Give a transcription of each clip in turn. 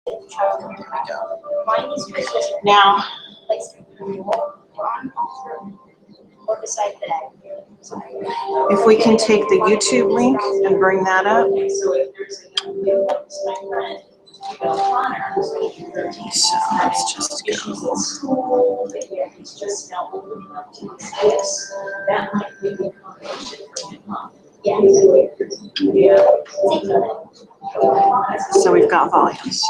Now, if we can take the YouTube link and bring that up. So let's just go. So we've got volumes.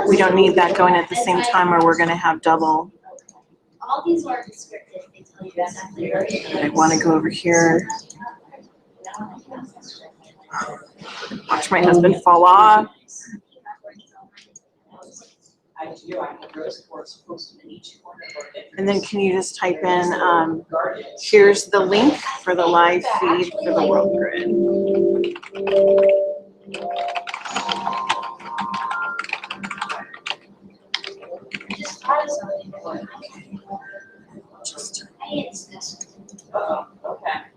We don't need that going at the same time or we're going to have double. All these are descriptive. They tell you exactly where I want to go over here. Watch my husband fall off. And then can you just type in, here's the link for the live feed for the World Grid. Okay.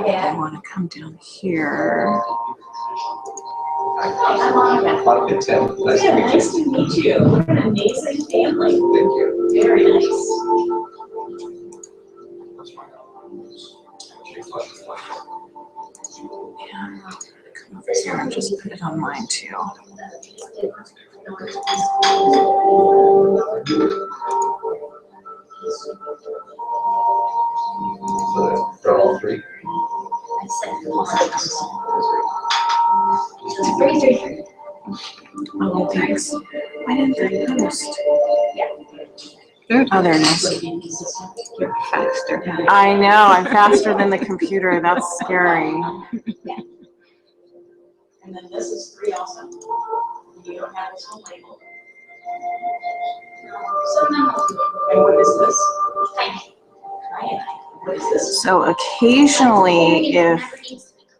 I want to come down here. Nice to meet you. What an amazing family. Thank you. Very nice. Come over here and just put it on mine too. For all three? Oh, thanks. Why didn't they post? Oh, there it is. You're faster. I know, I'm faster than the computer. That's scary. And then this is 3 also. You don't have this one labeled. And what is this? What is this? So occasionally, if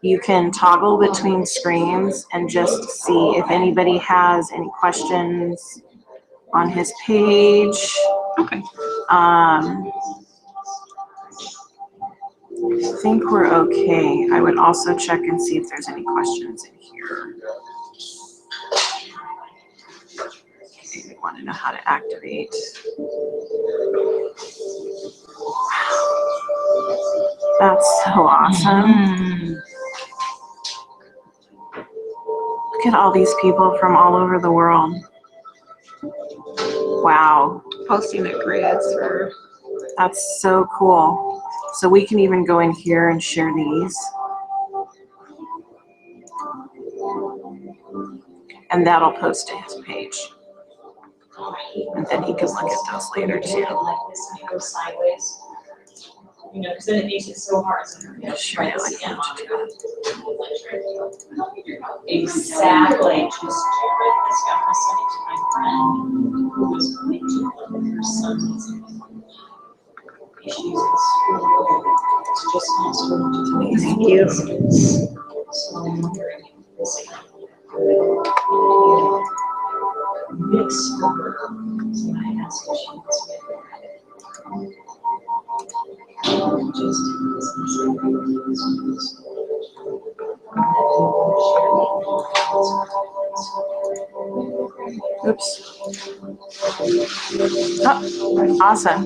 you can toggle between screens and just see if anybody has any questions on his page. Okay. I think we're okay. I would also check and see if there's any questions in here. Okay, we want to know how to activate. That's so awesome. Look at all these people from all over the world. Wow. Posting the grids for. That's so cool. So we can even go in here and share these. And that'll post to his page. And then he can look at those later too. Like this and it goes sideways. You know, because then it makes it so hard. So Sure, I want to do exactly. Just this guy was sending to my friend who was going to her son's issues in school. It's just not so Thank you. So I'm wondering if this mix over. So I asked if she was Oops. Oh, awesome.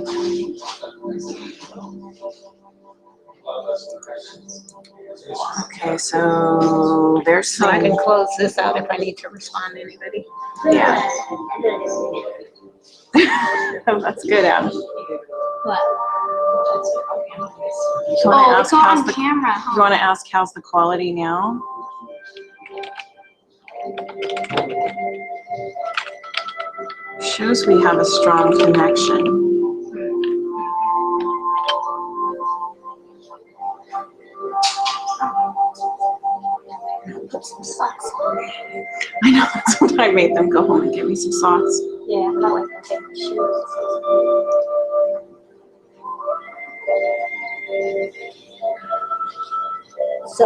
Okay, so there's So I some. can close this out if I need to respond to anybody. Yeah. Oh, that's good, Adam. What? Oh, it's not on camera. You want to ask how's the quality now? Shows we have a strong connection. Put some socks on. I know, that's what I made them go home and get me some socks. Yeah, I'm not like to take my shoes. So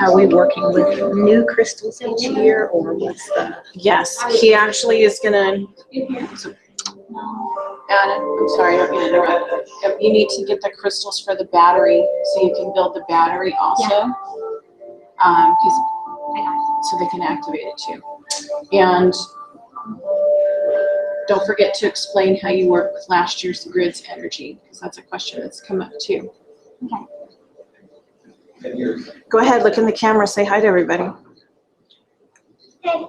are we working with new crystals each year or what's the? Yes, he actually is gonna. Anna, I'm sorry, I don't mean to interrupt. You need to get the crystals for the battery so you can build the battery also. So they can activate it too. And don't forget to explain how you work with last year's grid's energy, because that's a question that's come up too. Okay. Go ahead, look in the camera, say hi to everybody. Hey.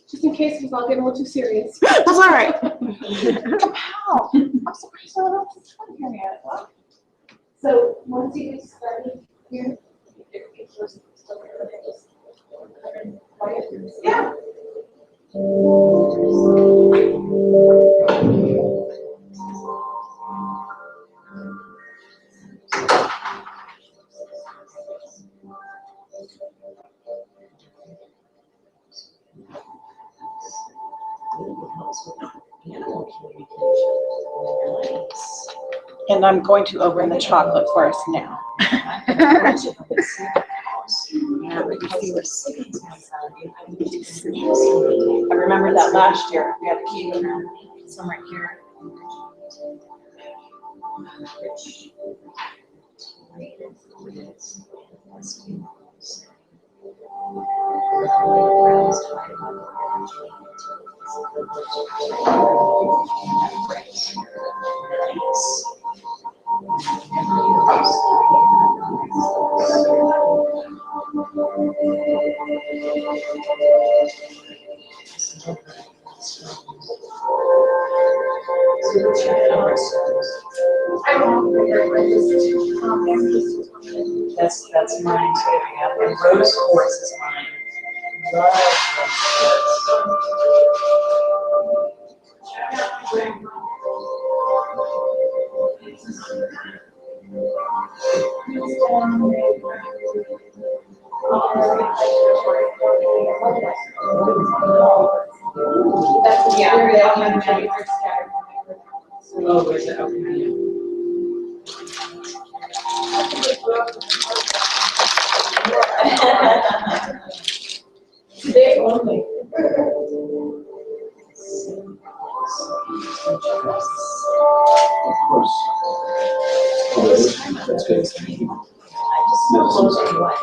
Just in case he's not getting a little too serious. That's all right. Wow. I'm surprised no one else is coming here yet. Well, so once you get started here, yeah. And I'm going to open the chocolate for us now. I remember that last year. We had to keep some right here. That's mine too. Yeah. And rose quartz is mine. Love rose That's the area that I'm going to Oh, is it? Okay. Today only. Of course. That's good. I just smell close anyway.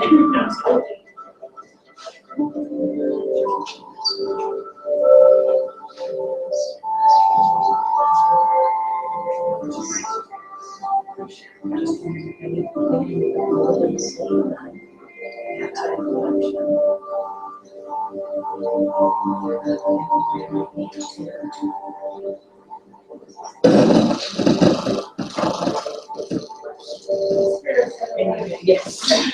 Yes. Have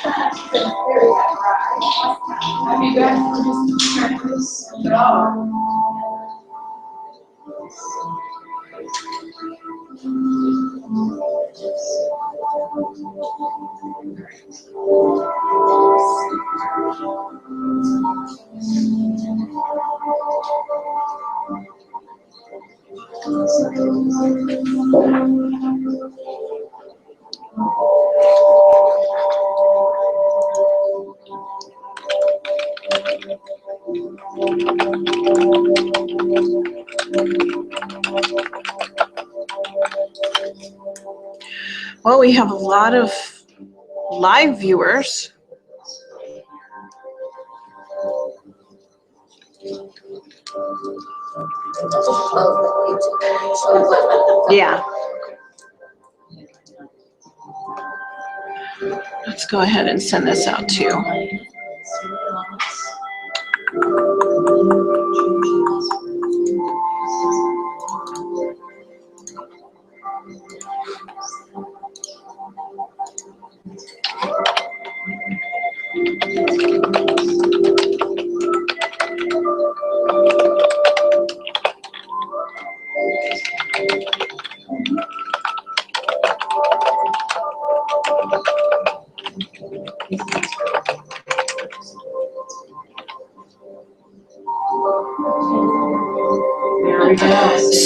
you guys just trying to stop? Well, we have a lot of live viewers. Yeah. Let's go ahead and send this out too.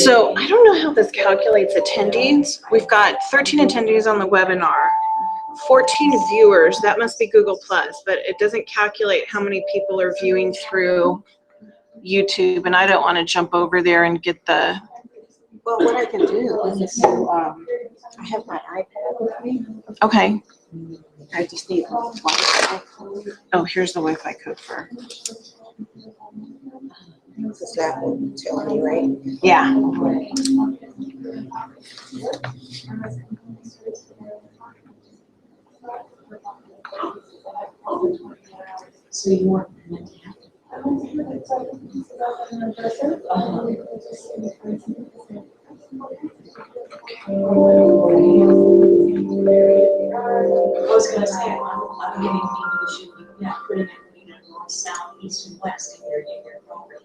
So I don't know how this calculates attendees. We've got 13 attendees on the webinar, 14 viewers. That must be Google Plus, but it doesn't calculate how many people are viewing through YouTube, and I don't want to jump over there and get the. Well, what I can do is, I have my iPad with me. Okay. I just need Wi-Fi. Oh, here's the Wi-Fi code for. Is that what telling me, right? Yeah. So you want them to have I was gonna say, I'm getting English, yeah, putting it, north, south, east, and west, and you're probably,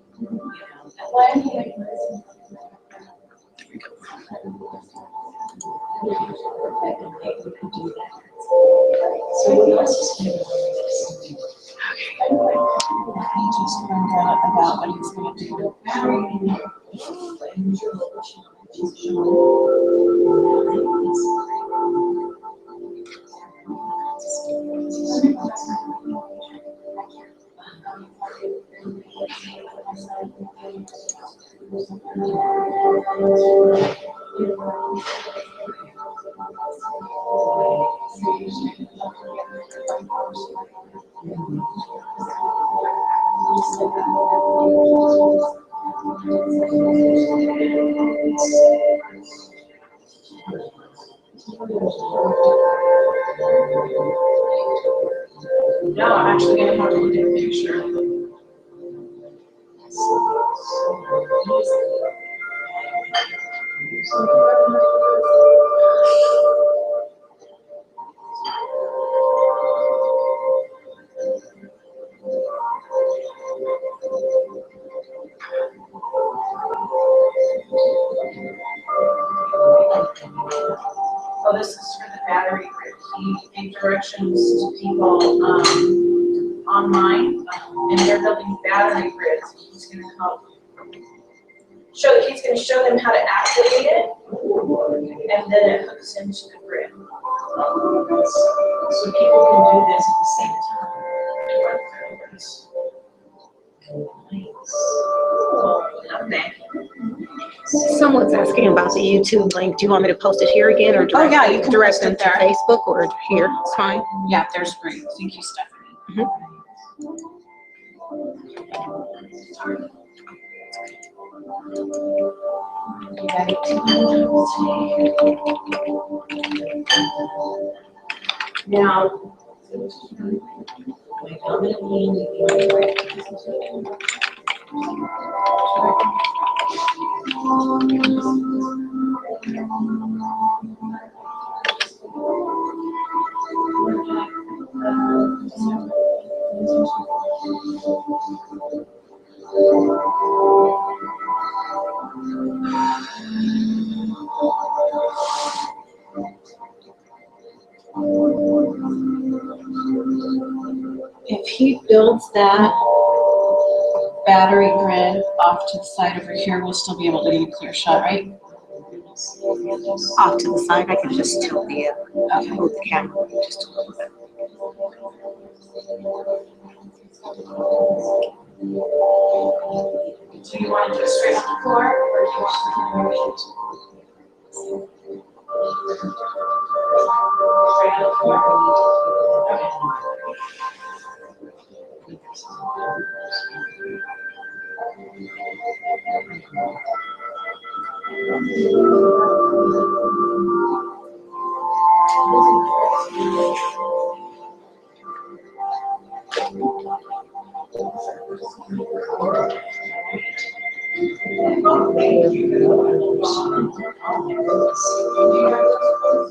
So let's just get it. He just found out about what he's gonna do with battery. No, I'm actually gonna have to look at a picture. Oh, this is for the battery grid. He gave directions to people online, and they're building battery grids. He's going to help he's going to show them how to activate it, and then it hooks into the grid. So people can do this at the same time. Okay. Someone's asking about the YouTube link. Do you want me to post it here again or direct, yeah, you can direct post them it to there. Facebook or here? It's fine. Yeah, there's great. Thank you, Stephanie. Now, if he builds that battery grid off to the side over here, we'll still be able to get a clear shot, right? Off to the side, I can just tilt the move the camera just a little bit. Do you want to do it straight on the floor, or do you want to straight on the floor? Okay.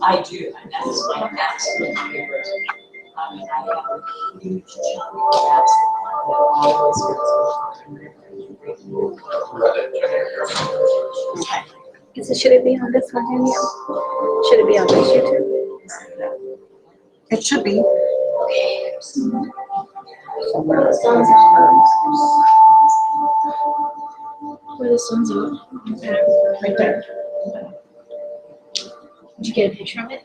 I do, and that is my absolute favorite. I mean, I have a huge chunk of that. Should it be on this one, Danielle? Should it be on this YouTube? It should be. Where the sun's out. Where the sun's out. Right there. Did you get a picture of it?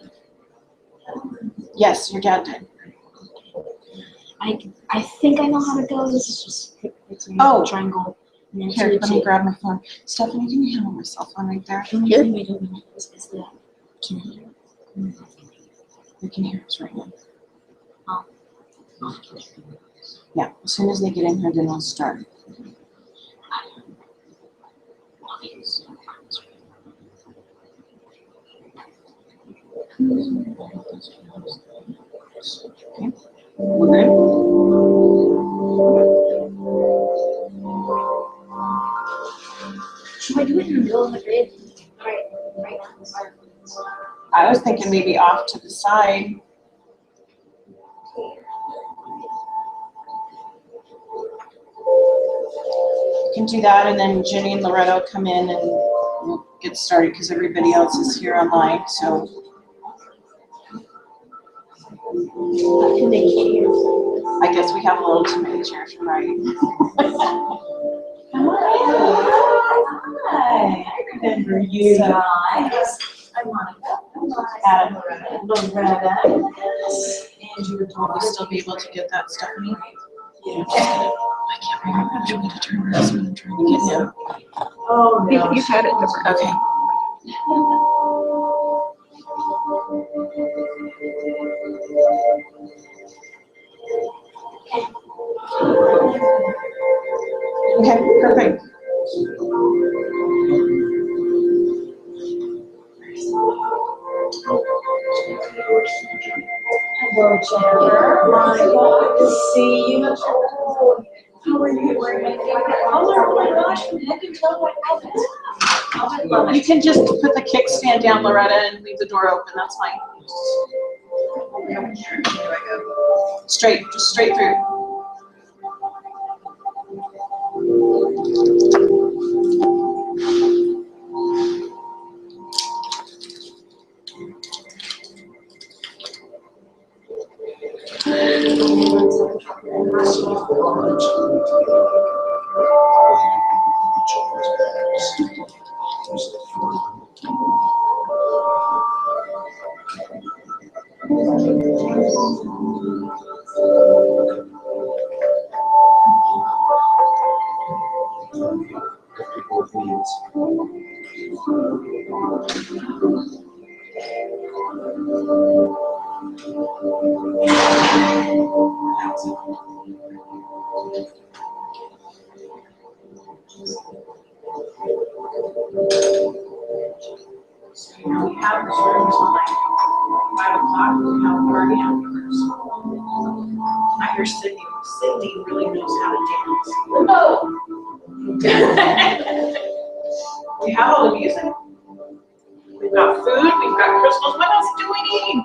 Yes, your dad did. I think I know how to go. This is just it's a Oh. triangle. And then Here, two, let me two. grab my phone. Stephanie, can you handle my cell phone right there? The only thing we don't know is the can hear. You can hear us right now. Oh. Yeah, as soon as they get in here, then we'll start. Okay. We're good? Should I do it in the middle of the grid? Right now. I was thinking maybe off to the side. You can do that, and then Jenny and Loretta will come in and we'll get started because everybody else is here online. So Can they hear? I guess we have a little too many chairs, right? Come on. Hi. I remember you guys. I'm Monica. Adam. Loretta. And you were Will we still be able to get that, Stephanie? Yeah. I can't remember which way to turn around, so I'm trying to get him. Oh, no. You've had it. Okay. Okay, perfect. Hello, Jennifer. Monica, good to see you. How are you? Wearing my favorite color. Oh my gosh, I can tell what I love You it. can just put the kickstand down, Loretta, and leave the door open. That's fine. Straight, just straight through. You know, we have this room till like 5 o'clock, we have a party afterwards. I hear Sydney really knows how to dance. Oh! We have all the music. We've got food, we've got crystals, what else do we need?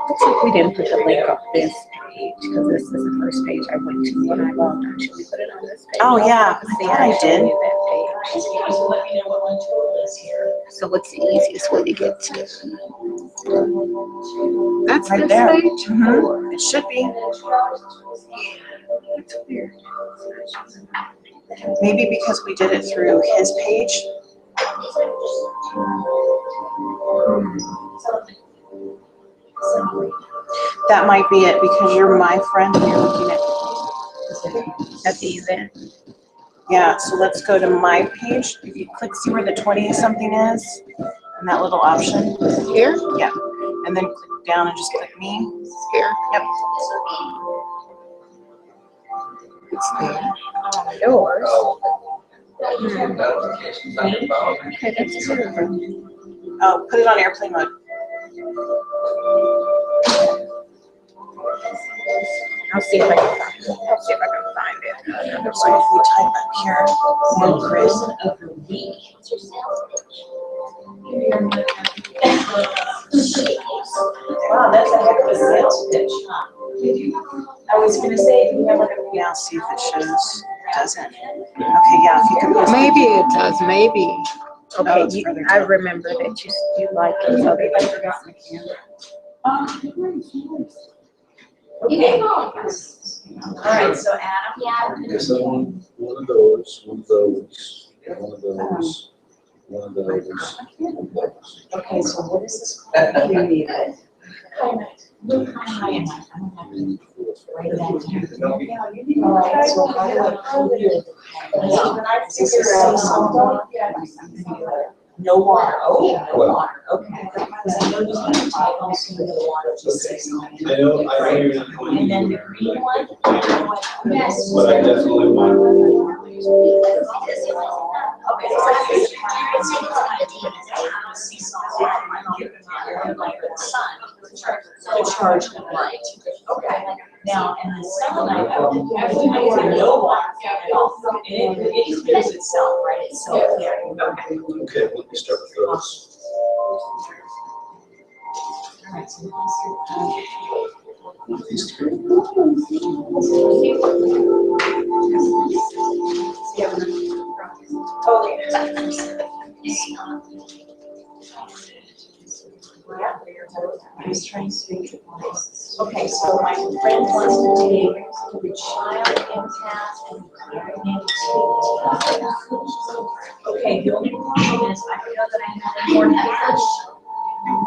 Looks like we didn't put the link up this page because this is the first page I went to when I logged on. Should we put it on this page? Oh, yeah, I See, thought I did. showed you that page. You guys will let me know what my total is here. So what's the easiest way to get to? That's Right this there. page? Mhm. It should be. That's weird. Maybe because we did it through his page. That might be it because you're my friend and you're looking At the event. yeah, so let's go to my page. If you click, see where the 20-something is, and that little option. Here? Yeah, and then click down and just click me. Here. Yep. It's there. Yours. Okay, that's two. Oh, put it on airplane mode. I'll see if I can find it. I'll see if I can find it. So if we type up here, no grid. Person of the week. Wow, that's a heck of a sales pitch, huh? I was gonna say, do you have like a Yeah, see if it shows. Doesn't. Okay, yeah, if you could post Maybe it does, maybe. Okay, it's further I down. remember that you like it. I forgot my camera. Okay. All right, so Adam. Yeah. Yes, I want one of those, one of those, one of those, One of the ladies. Okay, so what is this called? You need it. High and I don't have to write that down. Yeah, you need to All right, try so to how do I get prove it. it? When I Is this figure a out seasonal? Yeah. No water, oh, no What? water, okay. Because I know you have to type also the water just seasonal. I know even know. And then the green one, I don't know what. Yes. But I definitely want. Okay, so I think it's like the sun, to charge the light. Okay, now, and the selenite, I don't no water at all. It heals itself, right? It's self-care. Okay. Okay, let me start with those. All right, so These three. I was trying to speak. Okay, so my friend wants to take the child empath and okay, the only problem is I feel that I have more cash.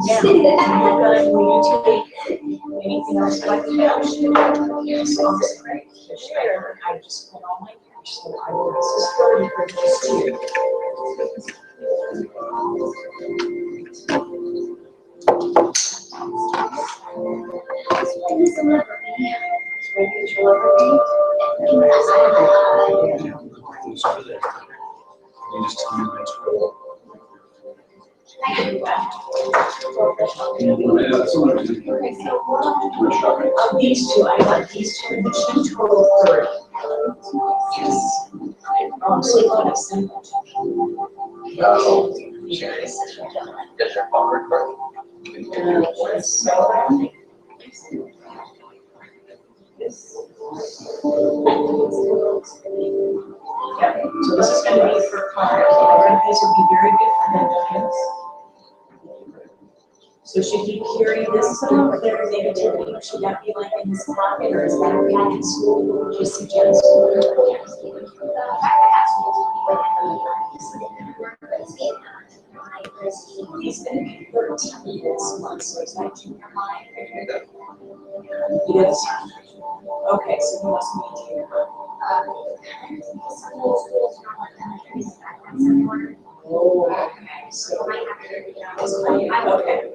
Now, will you take anything else like cash? Yes, great. I just put all my cash, so I will, this is for those two. These are there. You just tell me when to go. Of these two, I got these two, which should total 30. Yes. So you want to send them to me? Yeah, so this is going to be for car. I think this would be very good for him. So should he carry this clear negativity? Should that be like in his pocket or is that a pack in school? Just suggest. He's going to be 13 this month, so is that junior high? Yes. Okay, so he must be here. Oh, okay, so. Okay,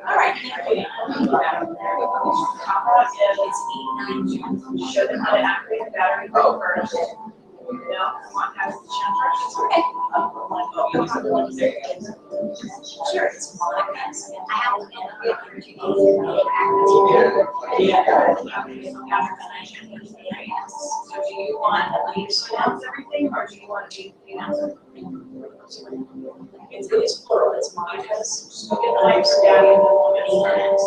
all right, thank you. It's show them how to activate the battery first. No, want to have the charger? Okay. Sure, it's mine. I have so do you want me to announce everything or do you want to announce everything? It's plural, it's Monica's, look at the wife's daddy and the woman's.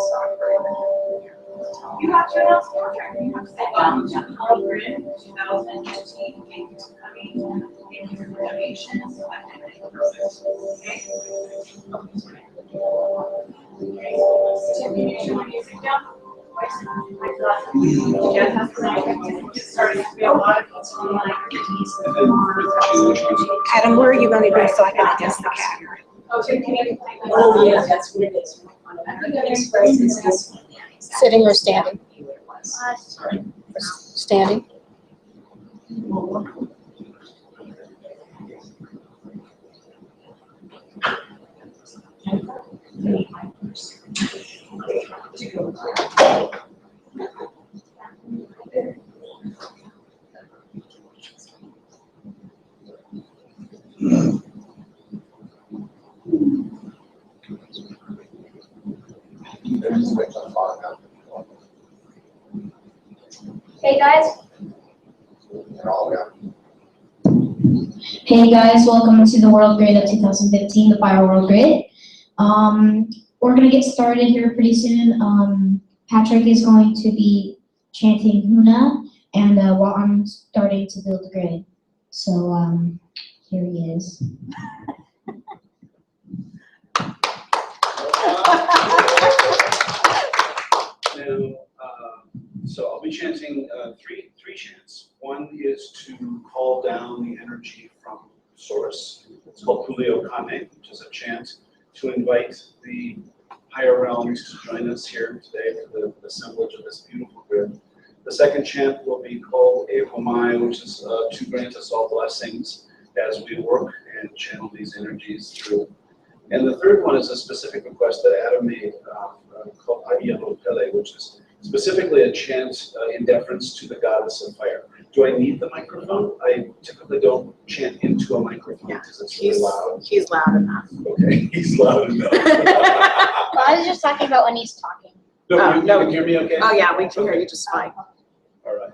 You have to announce the contract, you have to say, Holly Grin, 2015, thank you for coming, thank you for the donations. Okay? Tiffany, do you want music down? Jeff has to get started, we have a lot of people Adam, where are you going to be so I can adjust the camera? Oh, so can you? Oh, yeah, that's what it is. I think that express is this one. Yeah, exactly. Sitting or standing? Sorry. Standing. Hey guys. They're all gone. Hey guys, welcome to the World Grid of 2015, the Fire World Grid. We're gonna get started here pretty soon. Patrick is going to be chanting Huna, and while I'm starting to build the grid. So here he is. So I'll be chanting three chants. One is to call down the energy from source, It's called Pulio Kane, which is a chant to invite the higher realms to join us here today for the assemblage of this beautiful grid. The second chant will be called Ehomai, which is to grant us all blessings as we work and channel these energies through. And the third one is a specific request that Adam made called Ayano Pele, which is specifically a chant in deference to the goddess of fire. Do I need the microphone? I typically don't chant into a microphone because it's really loud. He's loud enough. Okay, he's loud enough. Well, I was just talking about when he's talking. No, you no. can hear me okay? Oh yeah, we can hear you just fine. All right.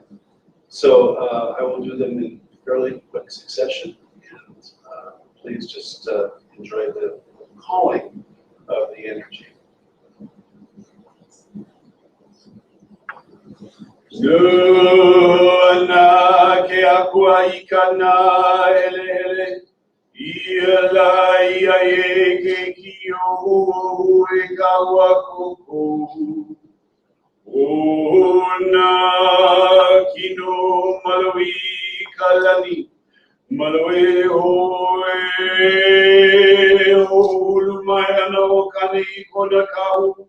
So I will do them in fairly quick succession. And please just enjoy the calling of the energy. Zuna ke akua ikana ele ele iela ia e ke kio e kawa koko ona kino maloi kalani maloi hoe olumaya no kani kona kau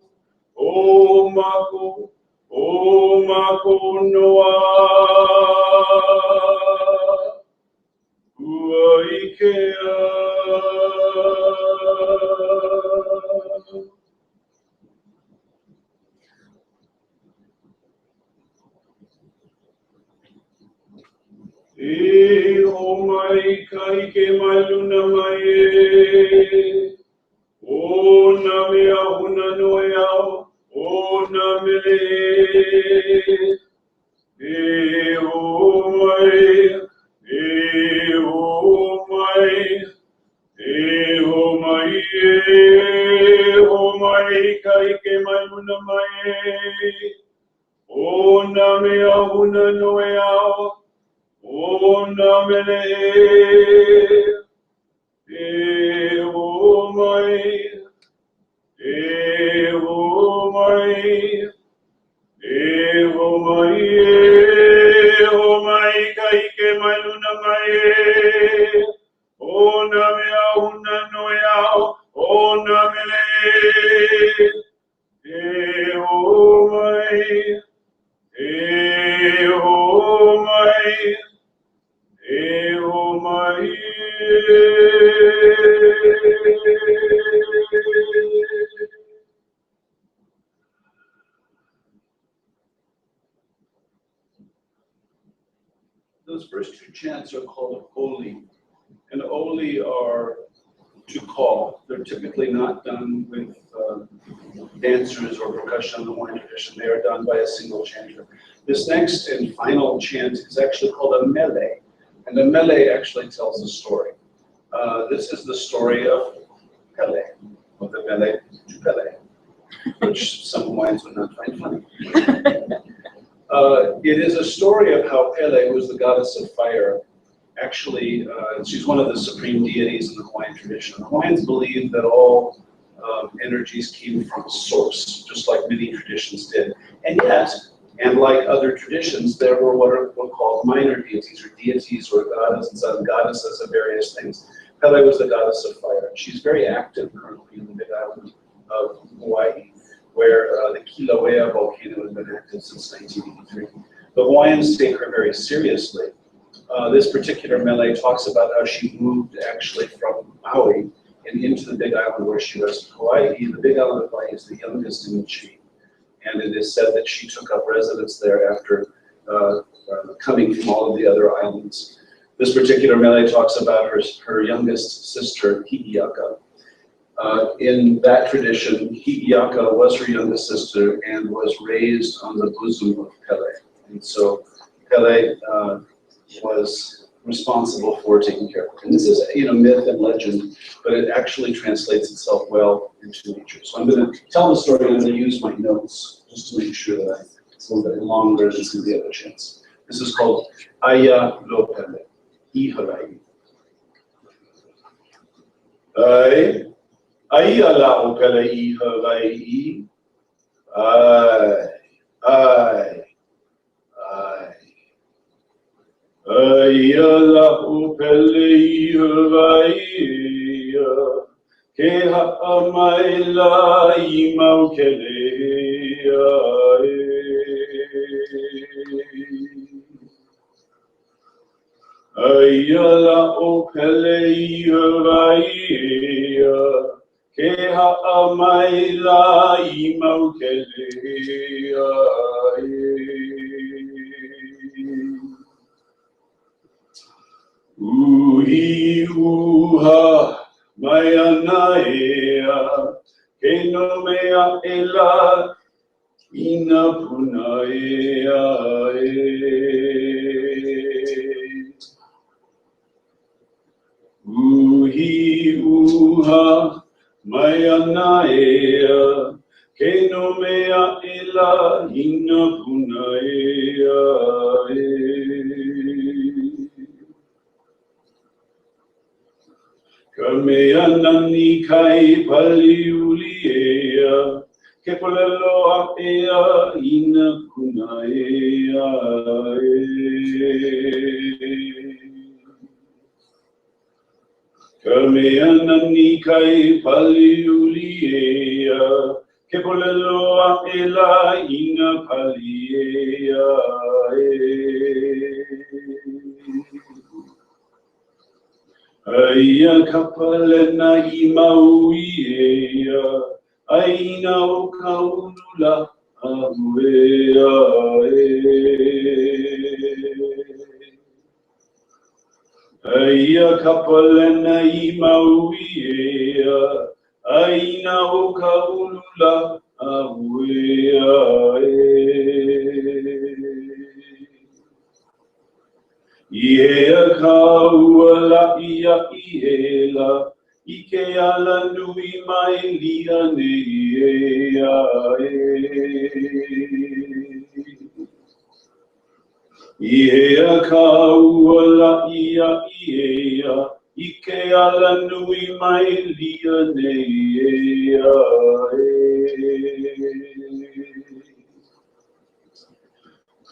o mako O makonoa uaikea. E o mai kai ke mai luna mai e. O na mea huna noe au. O na mele e o mai kai ke mai luna mai o na mea huna noe au o na mele e o mai kai ke mai luna mai o na mea huna noe au o na mele e o mai Those first two chants are called Oli, and Oli are to call. They're typically not done with dancers or percussion in the Hawaiian tradition. They are done by a single chanter. This next and final chant is actually called a mele, and the mele actually tells a story. This is the story of Pele, of the mele to Pele, which some Hawaiians would not find funny. It is a story of how Pele, who is the goddess of fire, actually, she's one of the supreme deities in the Hawaiian tradition. The Hawaiians believe that all energies came from source, just like many traditions did. And yet, and like other traditions, there were what are called minor deities, or deities, or goddesses of various things. Pele was the goddess of fire. She's very active currently in the Big Island of Hawaii, where the Kilauea volcano has been active since 1983. The Hawaiians take her very seriously. This particular mele talks about how she moved actually from Maui and into the Big Island where she was. Hawaii, the Big Island of Hawaii, is the youngest in the chain. And it is said that she took up residence there after coming from all of the other islands. This particular mele talks about her youngest sister, Hi'iaka. In that tradition, Hi'iaka was her youngest sister and was raised on the bosom of Pele. And so Pele was responsible for taking care of her. And this is, myth and legend, but it actually translates itself well into nature. So I'm going to tell the story and I'm going to use my notes just to make sure that it's a little bit longer than some of the other chants. This is called Aya Lo Pele, Iharai. Ai ala o Pele Iharai. Ai. Ai ala o Pele Iharai. amaila imaukelea ayala okelea raia ke amaila imaukelea uhi uha mai anaea ke no mea ela ina puna ea uhi uha mai anaea ke no mea ela ina puna ea ka mea nani kai paliuli ea ke polelo a ea ina puna ea ka mea nani kai paliuli ea ke polelo a ela ina pali ea Aia kapalena I maui ea, aina o kaulula ahuea Aia kapalena I maui ea, aina o kaulula ahuea Ia kaua ia iela, ike ala nui mai lia nei ea Ia kaua ia iea, ike ala nui mai lia nei ea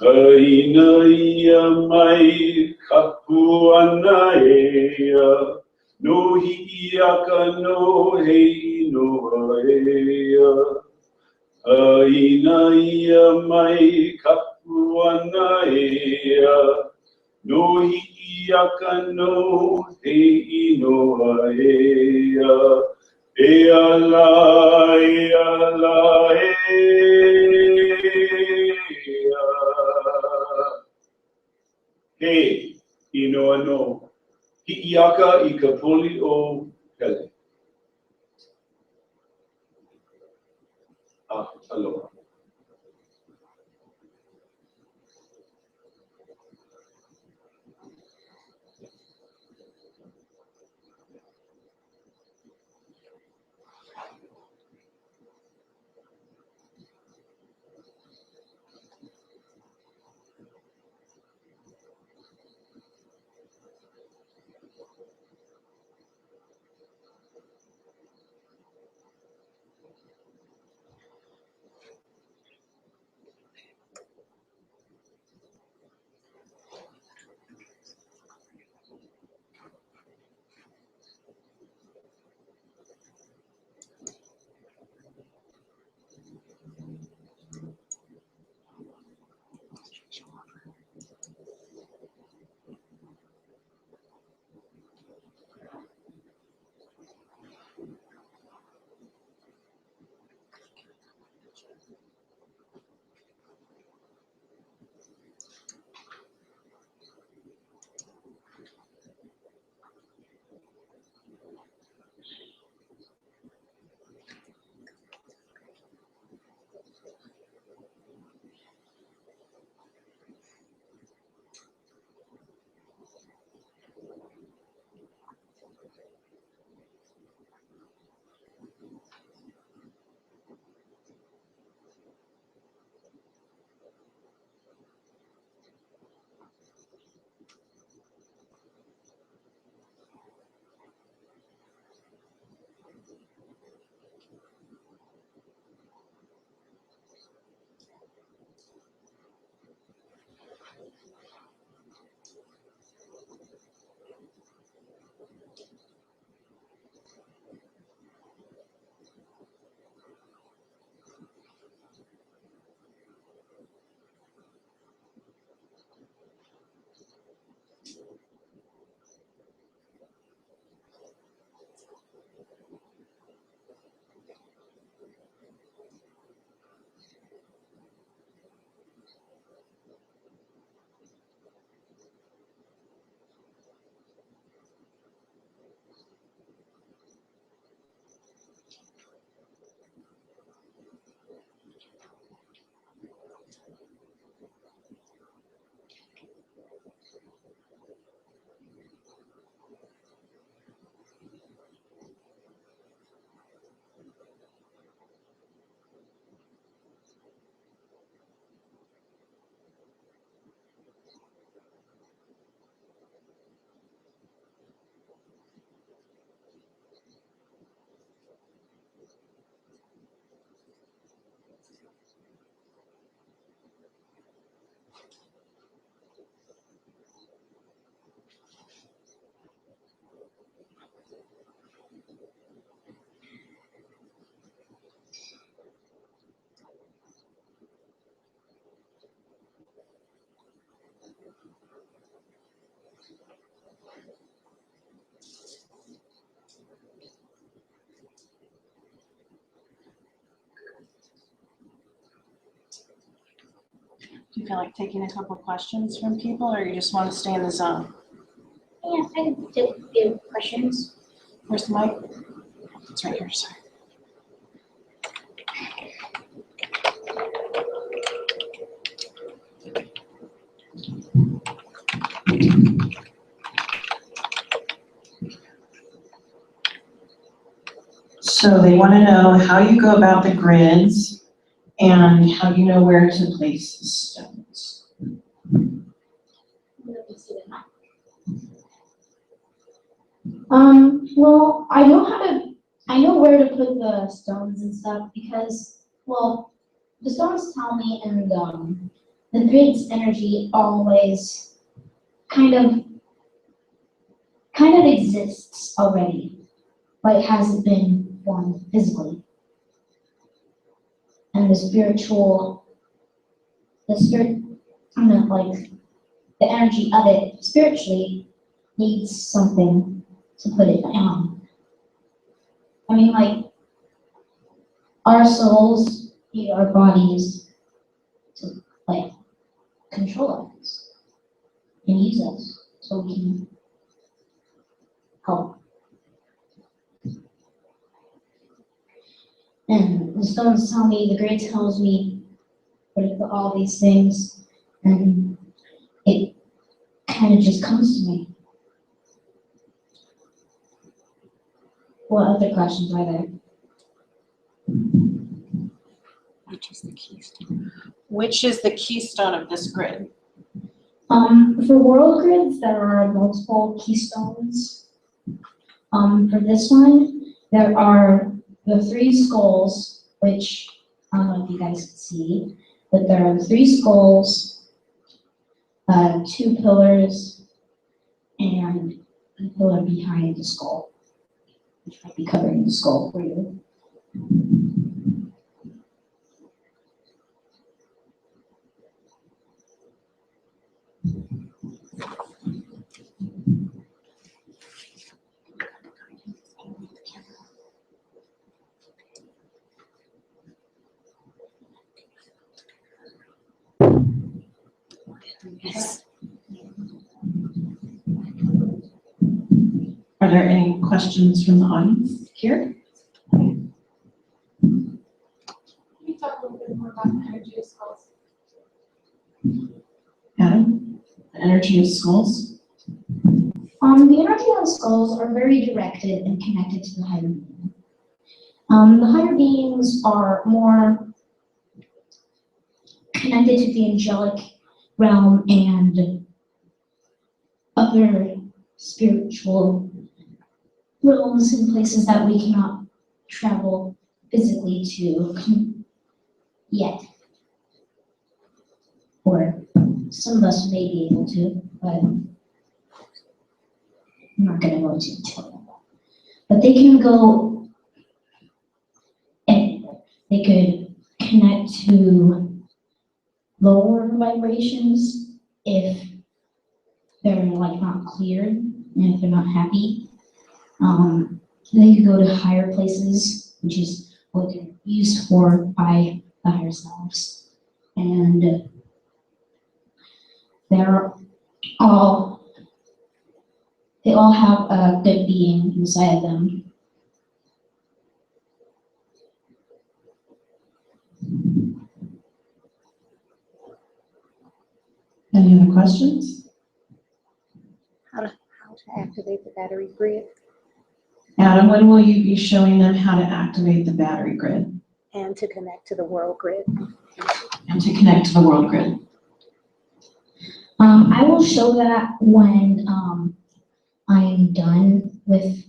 Aina ia mai kapuana ea, no hiki aka no hei noa ea. Aina ia mai kapuana ea, no hiki aka no hei noa ea. E ala He, inoa no, hiki aka I ka poli o pele. Aloha. Do you feel like taking a couple questions from people, or you just want to stay in the zone? Yeah, I can do questions. Where's the mic? It's right here, sorry. So they want to know how you go about the grids and how you know where to place the stones. Well, I know where to put the stones and stuff because, well, the stones tell me, and the grid's energy always kind of exists already, but it hasn't been formed physically. And the energy of it spiritually needs something to put it on. I mean, like, our souls need our bodies to, like, control us and use us so we can help. And the stones tell me, the grid tells me where to put all these things, and it kind of just comes to me. What other questions are there? Which is the keystone? Which is the keystone of this grid? For world grids, there are multiple keystones. For this one, there are the 3 skulls, which I don't know if you guys can see, but there are 3 skulls, 2 pillars, and a pillar behind the skull, which might be covering the skull for you. Yes. Are there any questions from the audience here? Can you talk a little bit more about the energy of skulls? Adam, the energy of skulls? The energy of skulls are very directed and connected to the higher being. The higher beings are more connected to the angelic realm and other spiritual realms and places that we cannot travel physically to yet. Or some of us may be able to, but I'm not going to go into detail. But they can go anywhere. They could connect to lower vibrations if they're like not cleared and if they're not happy. They could go to higher places, which is what they're used for by the higher selves. And they all have a good being inside of them. Any other questions? How to activate the battery grid Adam, when will you be showing them how to activate the battery grid and to connect to the world grid. and to connect to the world grid? I will show that when I'm done with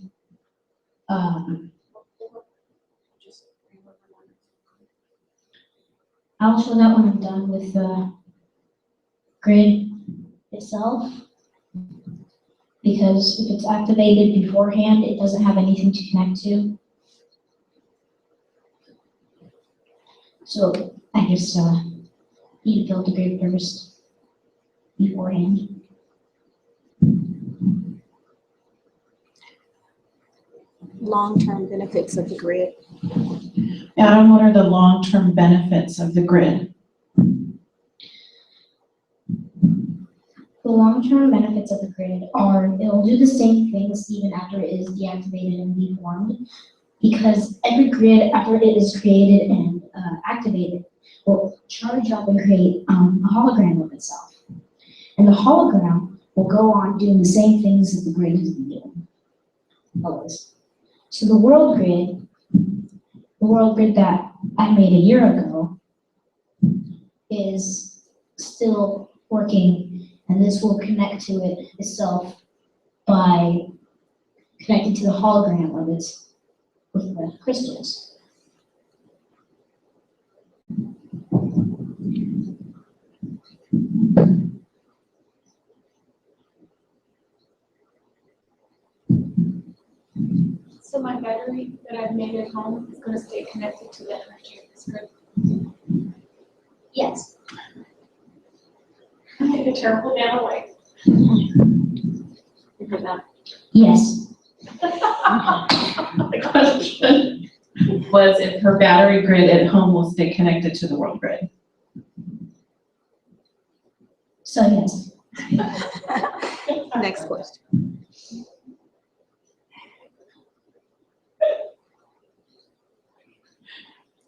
I'll show that when I'm done with the grid itself, because if it's activated beforehand, it doesn't have anything to connect to. So I just need to build the grid first beforehand. Long-term benefits of the grid. Adam, what are the long-term benefits of the grid? The long-term benefits of the grid are it'll do the same things even after it is deactivated and deformed, because every grid after it is created and activated will charge up and create a hologram of itself. And the hologram will go on doing the same things that the grid has been doing. Always. So the world grid that I made a year ago is still working, and this will connect to it itself by connecting to the hologram of it with the crystals. So my battery that I've made at home is gonna stay connected to the energy of this grid. Yes. I'm gonna terrible down away. You heard that? Yes. The question was if her battery grid at home will stay connected to the world grid. So yes. Next question.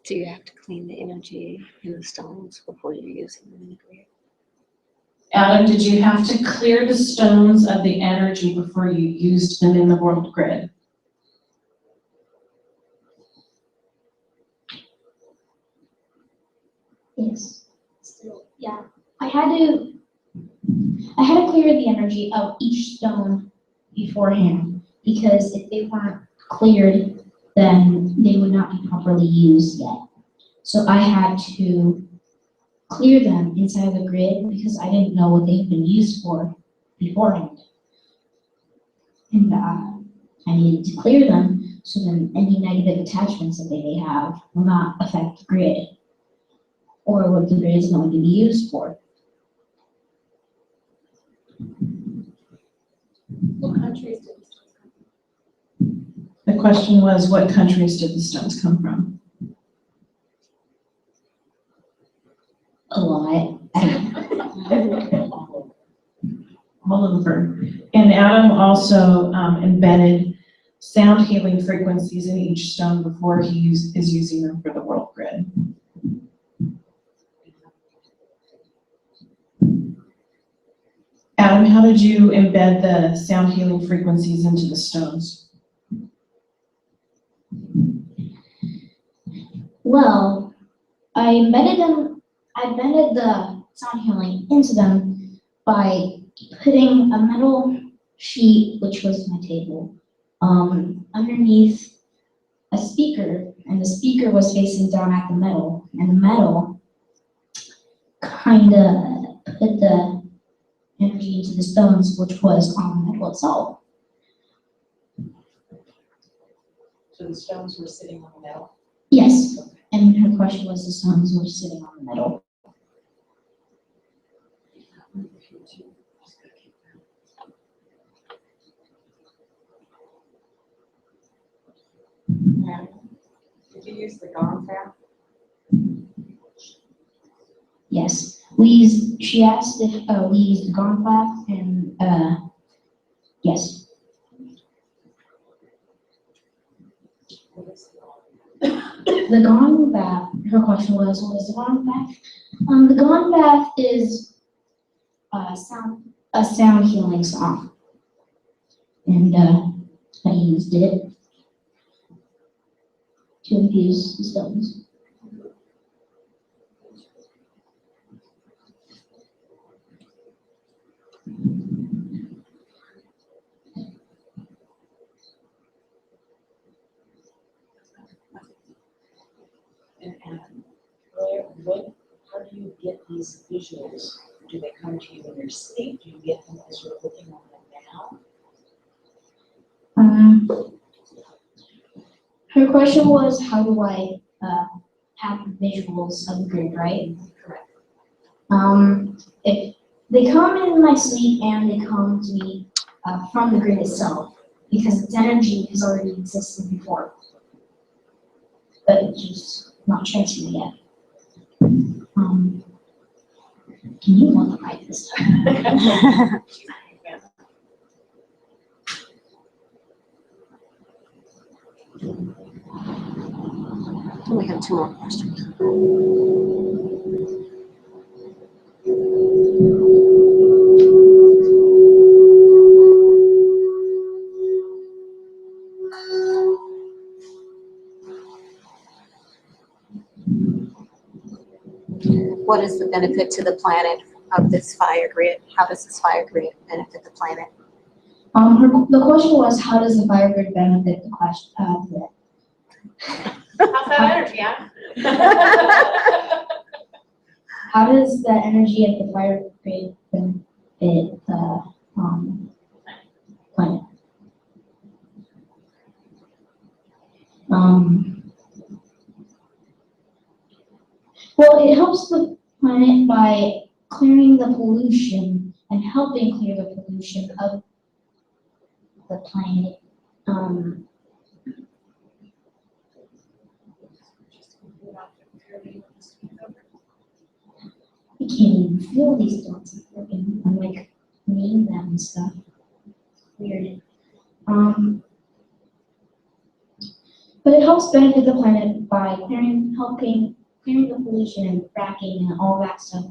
Do you have to clean the energy in the stones before you're using them in the grid? Adam, did you have to clear the stones of the energy before you used them in the world grid? Yes. Still, yeah. I had to clear the energy of each stone beforehand, because if they weren't cleared, then they would not be properly used yet. So I had to clear them inside of the grid because I didn't know what they'd been used for beforehand. And I needed to clear them so then any negative attachments that they may have will not affect the grid or what the grid is going to be used for. What countries do these stones come from? The question was, what countries did the stones come from? A lot. All over. And Adam also embedded sound healing frequencies in each stone before he is using them for the world grid. Adam, how did you embed the sound healing frequencies into the stones? Well, I embedded the sound healing into them by putting a metal sheet, which was my table, underneath a speaker, and the speaker was facing down at the metal, and the metal kind of put the energy into the stones, which was on the metal itself. So the stones were sitting on the metal? Yes, and her question was the stones were sitting on the metal. Did you use the gong bath? Yes, she asked if we used the gong bath, and yes. The gong bath, her question was, what is the gong bath? The gong bath is a sound healing song. And I used it to infuse the stones. And how do you get these visuals? Do they come to you in your sleep? Do you get them as you're looking on them now? Her question was, how do I have visuals of the grid, right? Correct. If They come in my sleep and they come to me from the grid itself because its energy has already existed before, but it's just not transferred yet. Can you multiply this? We have 2 more questions. What is the benefit to the planet of this fire grid? How does this fire grid benefit the planet? The question was, how does the fire grid benefit the question? How's that energy, huh? How does the energy of the fire grid benefit the planet? Well, it helps the planet by clearing the pollution and helping clear the pollution of the planet. You can't even feel these dots. I'm like name them and stuff. Weird. But it helps benefit the planet by helping clearing the pollution and fracking and all that stuff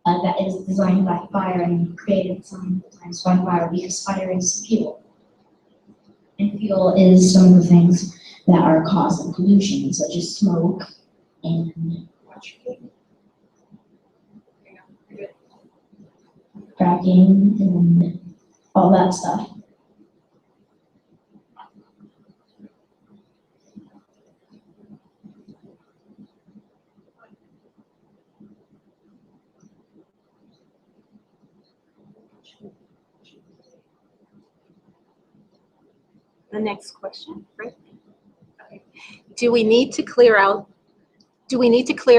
that is designed by fire and created sometimes by fire because fire is fuel. And fuel is some of the things that are causing pollution, such as smoke and fracking and all that stuff. The next question, right? Okay. Do we need to clear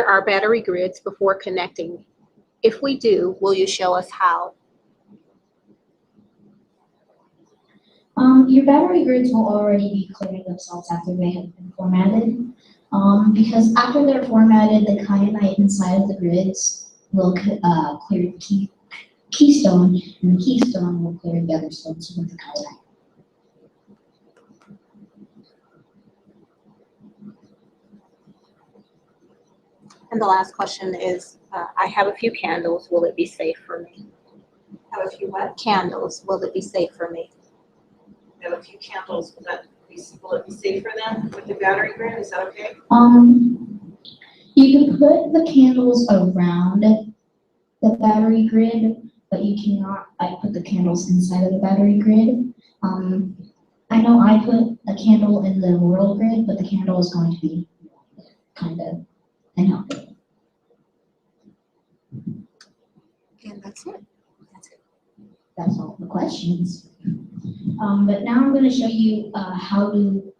our battery grids before connecting? If we do, will you show us how? Your battery grids will already be clearing themselves after they have been formatted. Because after they're formatted, the kyanite inside of the grids will clear the keystone, and the keystone will clear the other stones with the kyanite. And the last question is, I have a few candles. Will it be safe for me? Have a few what? Candles. Will it be safe for me? Have a few candles. Will it be safe for them with the battery grid? Is that okay? You can put the candles around the battery grid, but you cannot put the candles inside of the battery grid. I know I put a candle in the world grid, but the candle is going to be kind of unhealthy. And that's it. That's all the questions. But now I'm going to show you how to,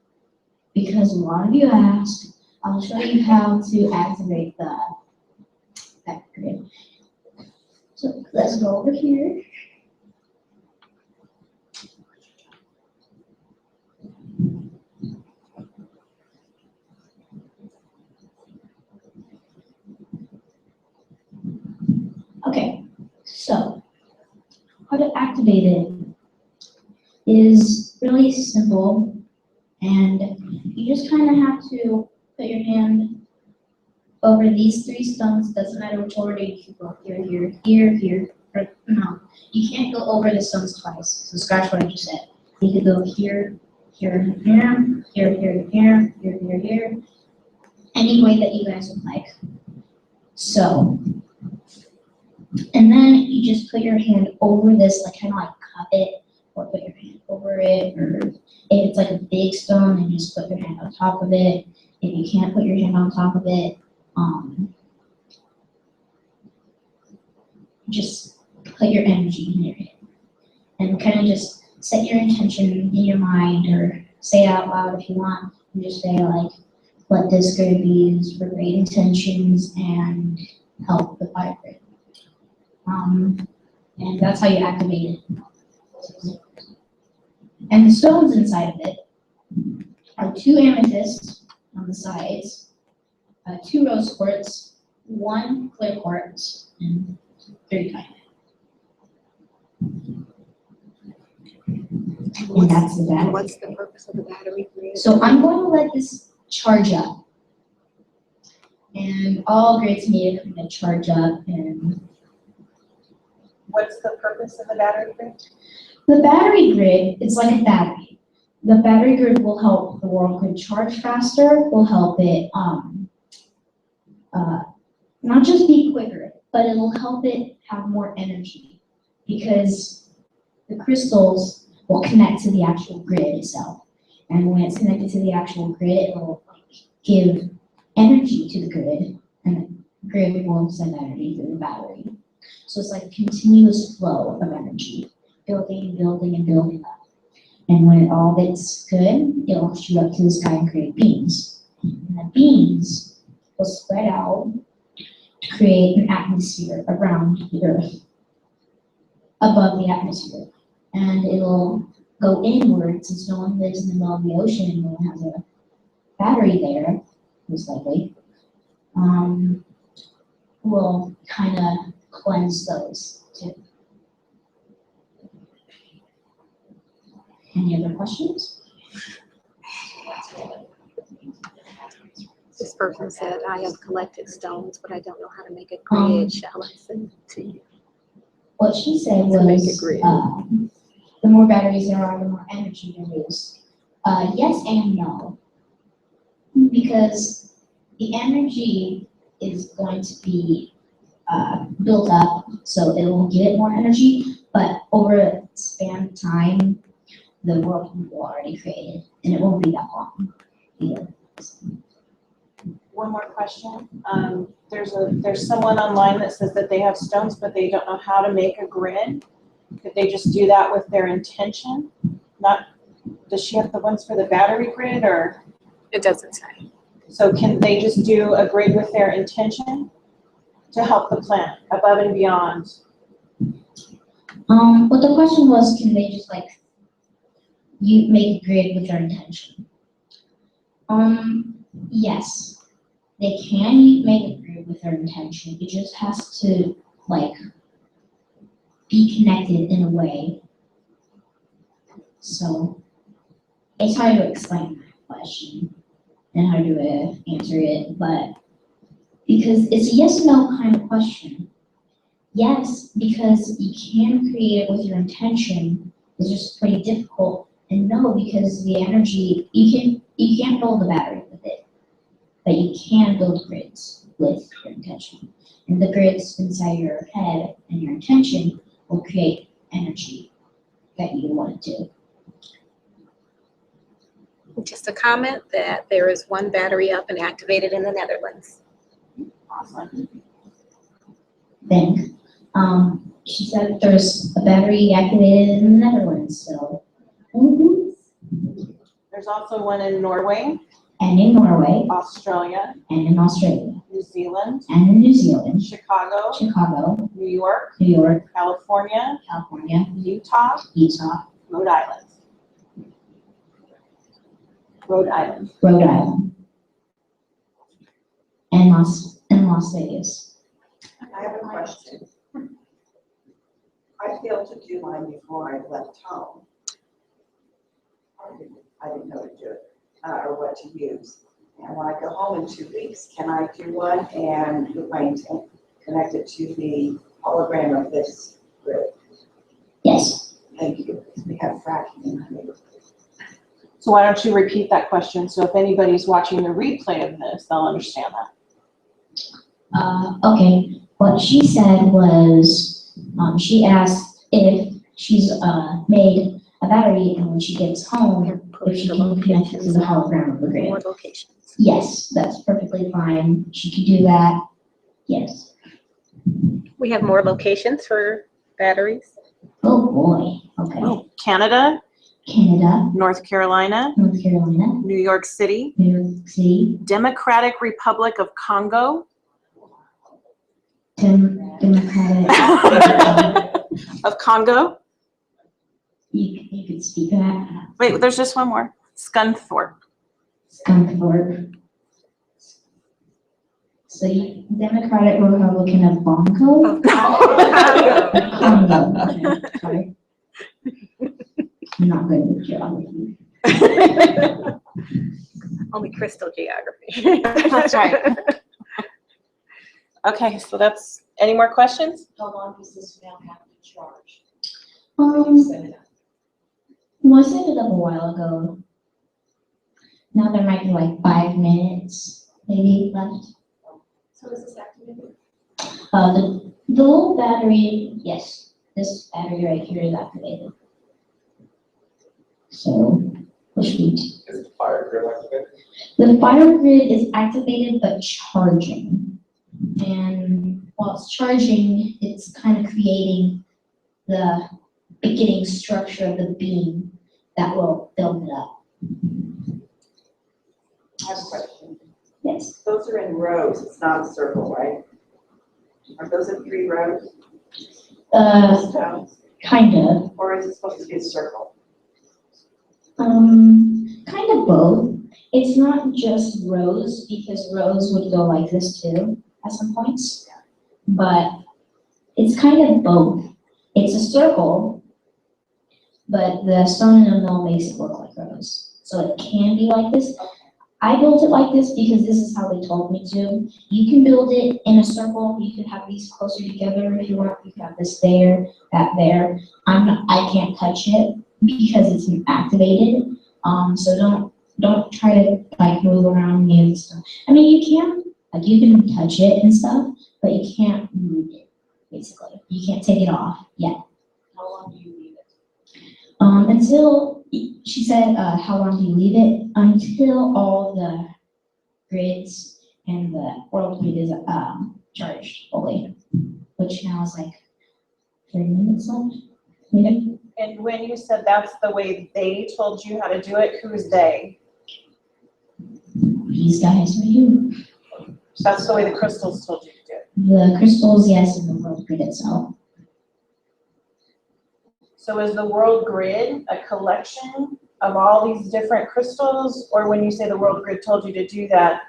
because a lot of you asked, I'll show you how to activate the battery grid. So let's go over here. Okay, so how to activate it is really simple, and you just kind of have to put your hand over these 3 stones. Doesn't matter which order, you can go here, here, here, here, or no. You can't go over the stones twice, so scratch what I just said. You can go here, here, here, here, here, here, here, here, here, any way that you guys would like. So, and then you just put your hand over this, like kind of like cup it, or put your hand over it, or if it's like a big stone, then just put your hand on top of it. If you can't put your hand on top of it, just put your energy in your hand and kind of just set your intention in your mind, or say it out loud if you want, and just say like, let this grid be used for great intentions and help the fire grid. And that's how you activate it. And the stones inside of it are 2 amethysts on the sides, 2 rose quartz, 1 clear quartz, and 3 diamond. And that's the And battery. what's the purpose of the battery grid? So I'm going to let this charge up. And all grids need to kind of charge up. And What's the purpose of the battery grid? the battery grid is like a battery. The battery grid will help the world grid charge faster, will help it not just be quicker, but it'll help it have more energy because the crystals will connect to the actual grid itself. And when it's connected to the actual grid, it will give energy to the grid, and the grid will send energy through the battery. So it's like a continuous flow of energy, building and building and building up. And when it all gets good, it'll shoot up to the sky and create beams. And the beams will spread out to create an atmosphere around the Earth, above the atmosphere. And it'll go inwards, since no one lives in the middle of the ocean and no one has a battery there, most likely, will kind of cleanse those too. Any other questions? This person said, I have collected stones, but I don't know how to make a grid. Shall I send it to you? What she said To make a was, grid. the more batteries there are, the more energy there is. Yes and no. Because the energy is going to be built up, so it will give it more energy, but over a span of time, the world will already created, and it won't be that long either. One more question. There's someone online that says that they have stones, but they don't know how to make a grid. Could they just do that with their intention? Does she have the ones for the battery grid, or? It doesn't say. So can they just do a grid with their intention to help the plant above and beyond? But the question was, can they just you make a grid with their intention? Yes, they can make a grid with their intention. It just has to be connected in a way. So it's hard to explain that question and how to answer it, but because it's a yes or no kind of question. Yes, because you can create it with your intention. It's just pretty difficult. And no, because the energy, you can't build a battery with it, but you can build grids with your intention. And the grids inside your head and your intention will create energy that you want to do. Just a comment that there is one battery up and activated in the Netherlands. Awesome. Then, she said there's a battery activated in the Netherlands, so. There's also one in Norway, And in Norway, Australia, and in Australia, New Zealand, and in New Zealand, Chicago, Chicago, New York, New York, California, California, Utah, Utah, Rhode Island. Rhode Island. Rhode Island, and Las Vegas. I have a question. I failed to do mine before I left home. I didn't know to do it, or what to use. And when I go home in 2 weeks, can I do one and put my intent, connect it to the hologram of this grid? Yes. Thank you. We have fracking in my neighborhood. So why don't you repeat that question? So if anybody's watching the replay of this, they'll understand that. Okay, what she said was, she asked if she's made a battery, and when she gets home, if she can connect it to the hologram of the grid. More locations. Yes, that's perfectly fine. She could do that. Yes. We have more locations for batteries. Oh boy. Okay. Canada, Canada, North Carolina, North Carolina, New York City, New York City, Democratic Republic of Congo, Democratic, Congo. You could speak that. Wait, there's just one more. Scunthorpe. Scunthorpe. So Democratic Republican of Bongo? Congo. Okay, sorry. I'm not good with geography. Only crystal geography. That's right. Okay, so that's, any more questions? How long does this now have to charge? Set it up. Well, I set it up a while ago. Now there might be like 5 minutes maybe left. So is this activated? The little battery, yes, this battery right here is activated. So, push me. Is the fire grid activated? The fire grid is activated but charging. And while it's charging, it's kind of creating the beginning structure of the beam that will build it up. I have a question. Yes. Those are in rows, it's not a circle, right? Are those in 3 rows? Stones? Kind of. Or is it supposed to be a circle? Kind of both. It's not just rows, because rows would go like this too at some points. But it's kind of both. It's a circle, but the stone in the middle makes it look like rows. So it can be like this. I built it like this because this is how they told me to. You can build it in a circle. You could have these closer together if you want. You can have this there, that there. I can't touch it because it's activated. So don't try to like move around me and stuff. I mean, you can touch it and stuff, but you can't move it. Basically, you can't take it off yet. How long do you leave it? Until, she said, how long do you leave it? Until all the grids and the world grid is charged fully, which now is like 30 minutes left, maybe. And when you said that's the way they told you how to do it, who's they? These guys right here. That's the way the crystals told you to do it. The crystals, yes, and the world grid itself. So is the world grid a collection of all these different crystals? Or when you say the world grid told you to do that,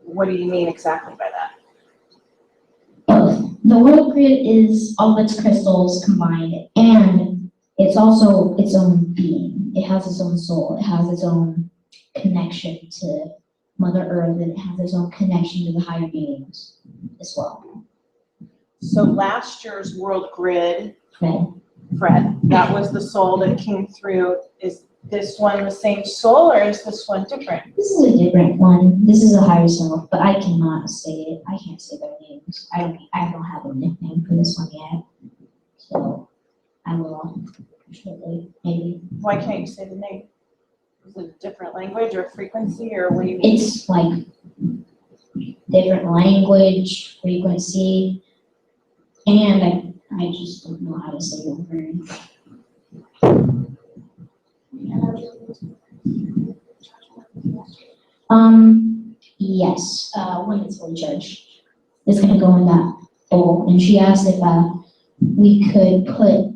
what do you mean exactly by that? Both. The world grid is all of its crystals combined, and it's also its own being. It has its own soul. It has its own connection to Mother Earth, and it has its own connection to the higher beings as well. So last year's world grid, Fred. that was the soul that came through. Is this one the same soul, or is this one different? This is a different one. This is a higher self, but I cannot say it. I can't say their names. I don't have a nickname for this one yet. So I will shortly, maybe. Why can't you say the name? Is it a different language or frequency, or what do you mean? It's like different language, frequency, and I just don't know how to say the word. Yes, when it's fully charged. It's gonna go in that bowl, and she asked if we could put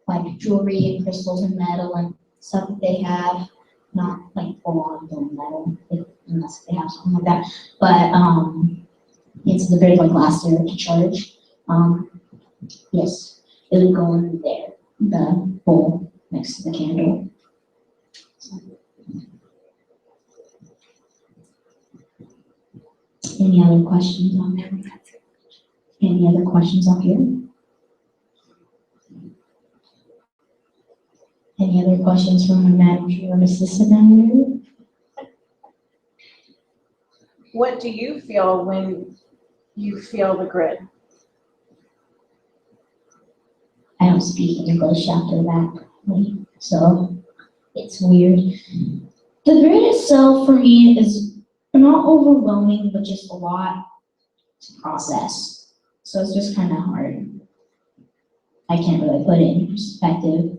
like jewelry and crystals and metal and stuff that they have, not like full on metal, unless they have something like that. But it's the very like last layer to charge. Yes, it would go in there, the bowl next to the candle. Any other questions on there? Any other questions up here? Any other questions from the manager or assistant manager? What do you feel when you feel the grid? I don't speak English after that, so it's weird. The grid itself for me is not overwhelming, but just a lot to process. So it's just kind of hard. I can't really put it in perspective.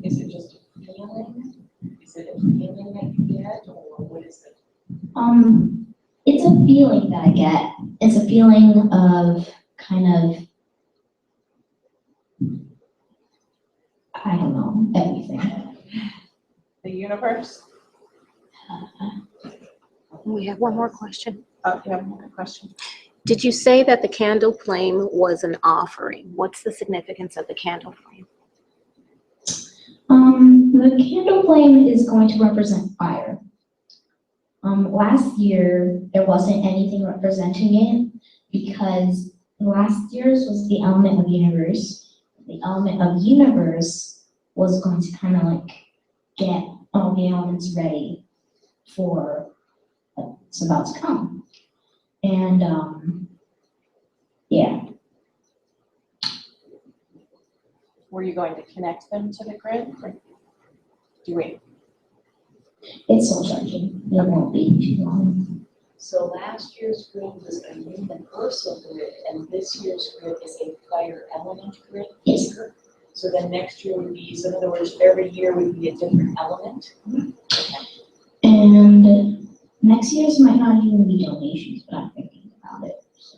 Is it just a feeling? Is it a feeling that you get, or what is it? It's a a feeling that I get. It's a feeling of kind of, I don't know, everything. The universe? We have one more question. Oh, you have another question? Did you say that the candle flame was an offering? What's the significance of the candle flame? The candle flame is going to represent fire. Last year, there wasn't anything representing it because last year's was the element of universe. The element of universe was going to kind of like get all the elements ready for what's about to come. And yeah, Were you going to connect them to the grid? Or do we? it's still charging. It won't be too long. So last year's grid was a universal grid, and this year's grid is a fire element grid. Yes. So then next year would be, so in other words, every year would be a different element. And next year's might not even be donations, but I'm thinking about it. So.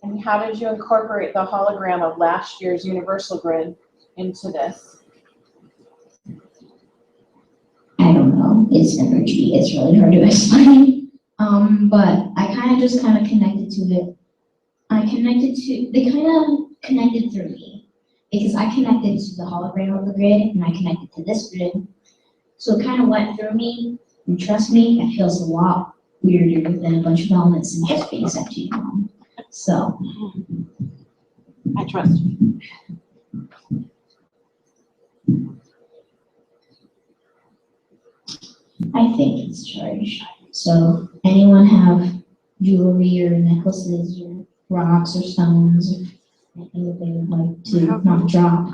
And how did you incorporate the hologram of last year's universal grid into this? I don't know. It's energy. It's really hard to explain. But I kind of connected to it. They kind of connected through me because I connected to the hologram of the grid and I connected to this grid. So it kind of went through me, and trust me, it feels a lot weirder than a bunch of elements and just being sent to you. So. I trust you. I think it's charged. So anyone have jewelry or necklaces or rocks or stones or anything that they would like to not drop?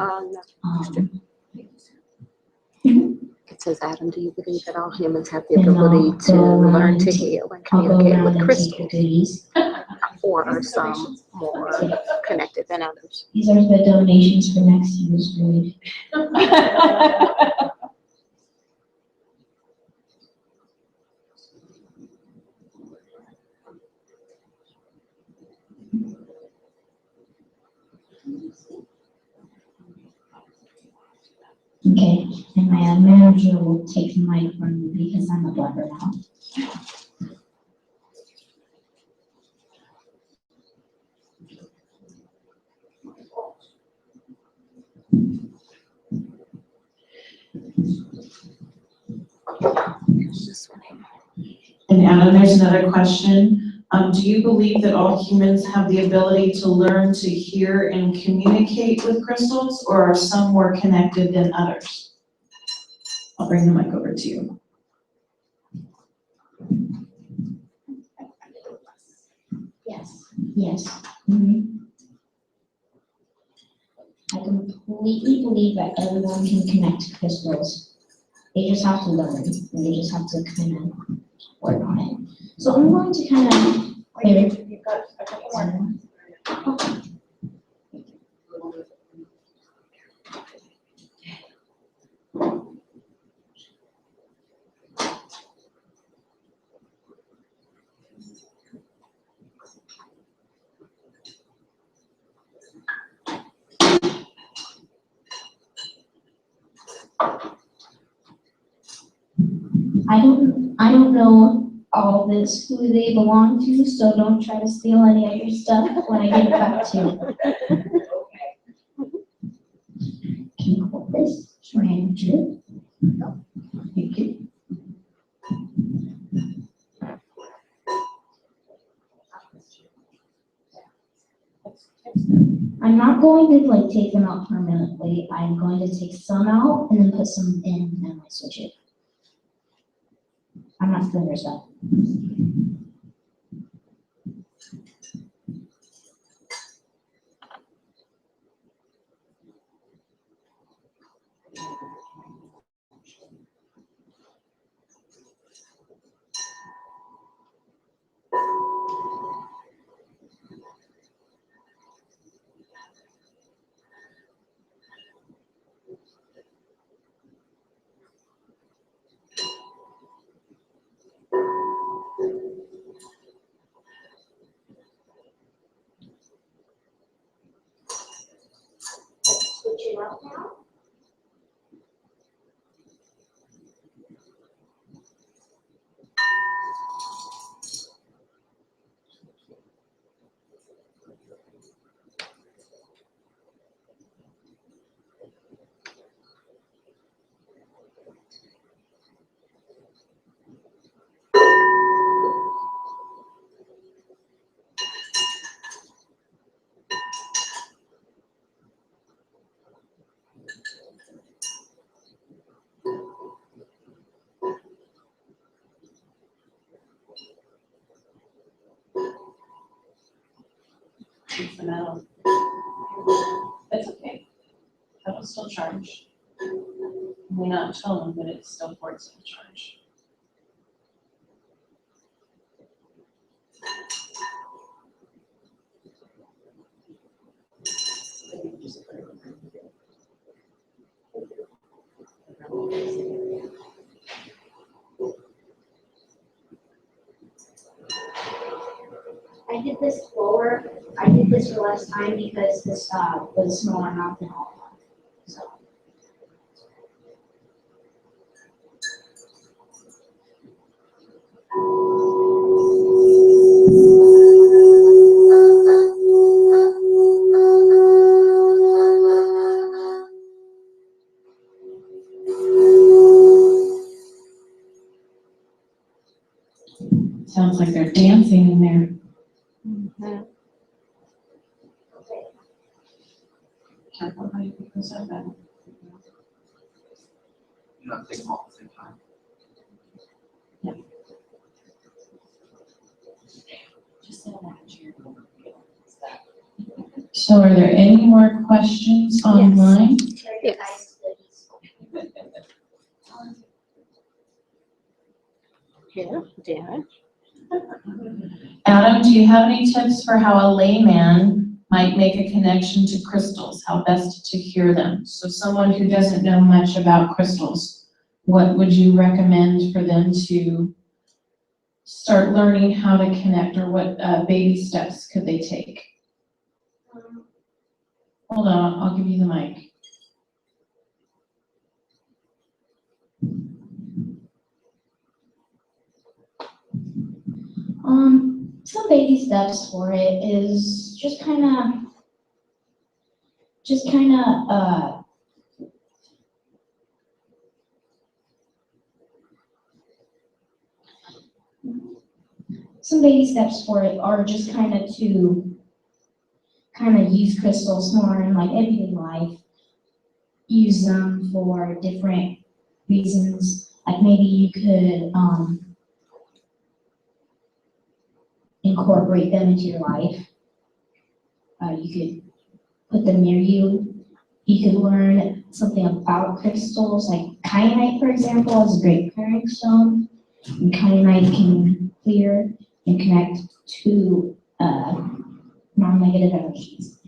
It says, Adam, do you believe that all humans have the And ability I'll to go around learn and to take- heal and I'll go communicate around with and take crystals? the goodies. Or are some more connected than others? These are the donations for next year's grade. Okay, and my manager will take the mic from me because I'm a blubber now. And Adam, there's another question. Do you believe that all humans have the ability to learn to hear and communicate with crystals, or are some more connected than others? I'll bring the mic over to you. Yes. Yes. Mm-hmm. I completely believe that everyone can connect to crystals. They just have to learn, and they just have to kind of work on it. So I'm going to kind of clear. You've got a couple more. I don't know all this, who they belong to, so don't try to steal any of your stuff when I give it back to you. Can you hold this? Sure. Thank you. I'm not going to like take them out permanently. I'm going to take some out and then put some in and I switch it. I'm not stealing your stuff. It's the metal. That's okay. That'll still charge. May not tone, but it's still ports will charge. I did this lower. I did this for less time because this was a smaller amount than all. So. Sounds like they're dancing in there. Careful how you put those up then. You're not taking them all at the same time. Just sit on that chair. So are there any more questions online? Yes. Yeah, Darren. Adam, do you have any tips for how a layman might make a connection to crystals, how best to hear them? So someone who doesn't know much about crystals, what would you recommend for them to start learning how to connect, or what baby steps could they take? Hold on, I'll give you the mic. Some baby steps for it is just kind of, some baby steps for it are just kind of to use crystals more in like everyday life. Use them for different reasons. Like maybe you could incorporate them into your life. You could put them near you. You could learn something about crystals, like kyanite, for example, is a great clearing stone. And kyanite can clear and connect to non-negative energies.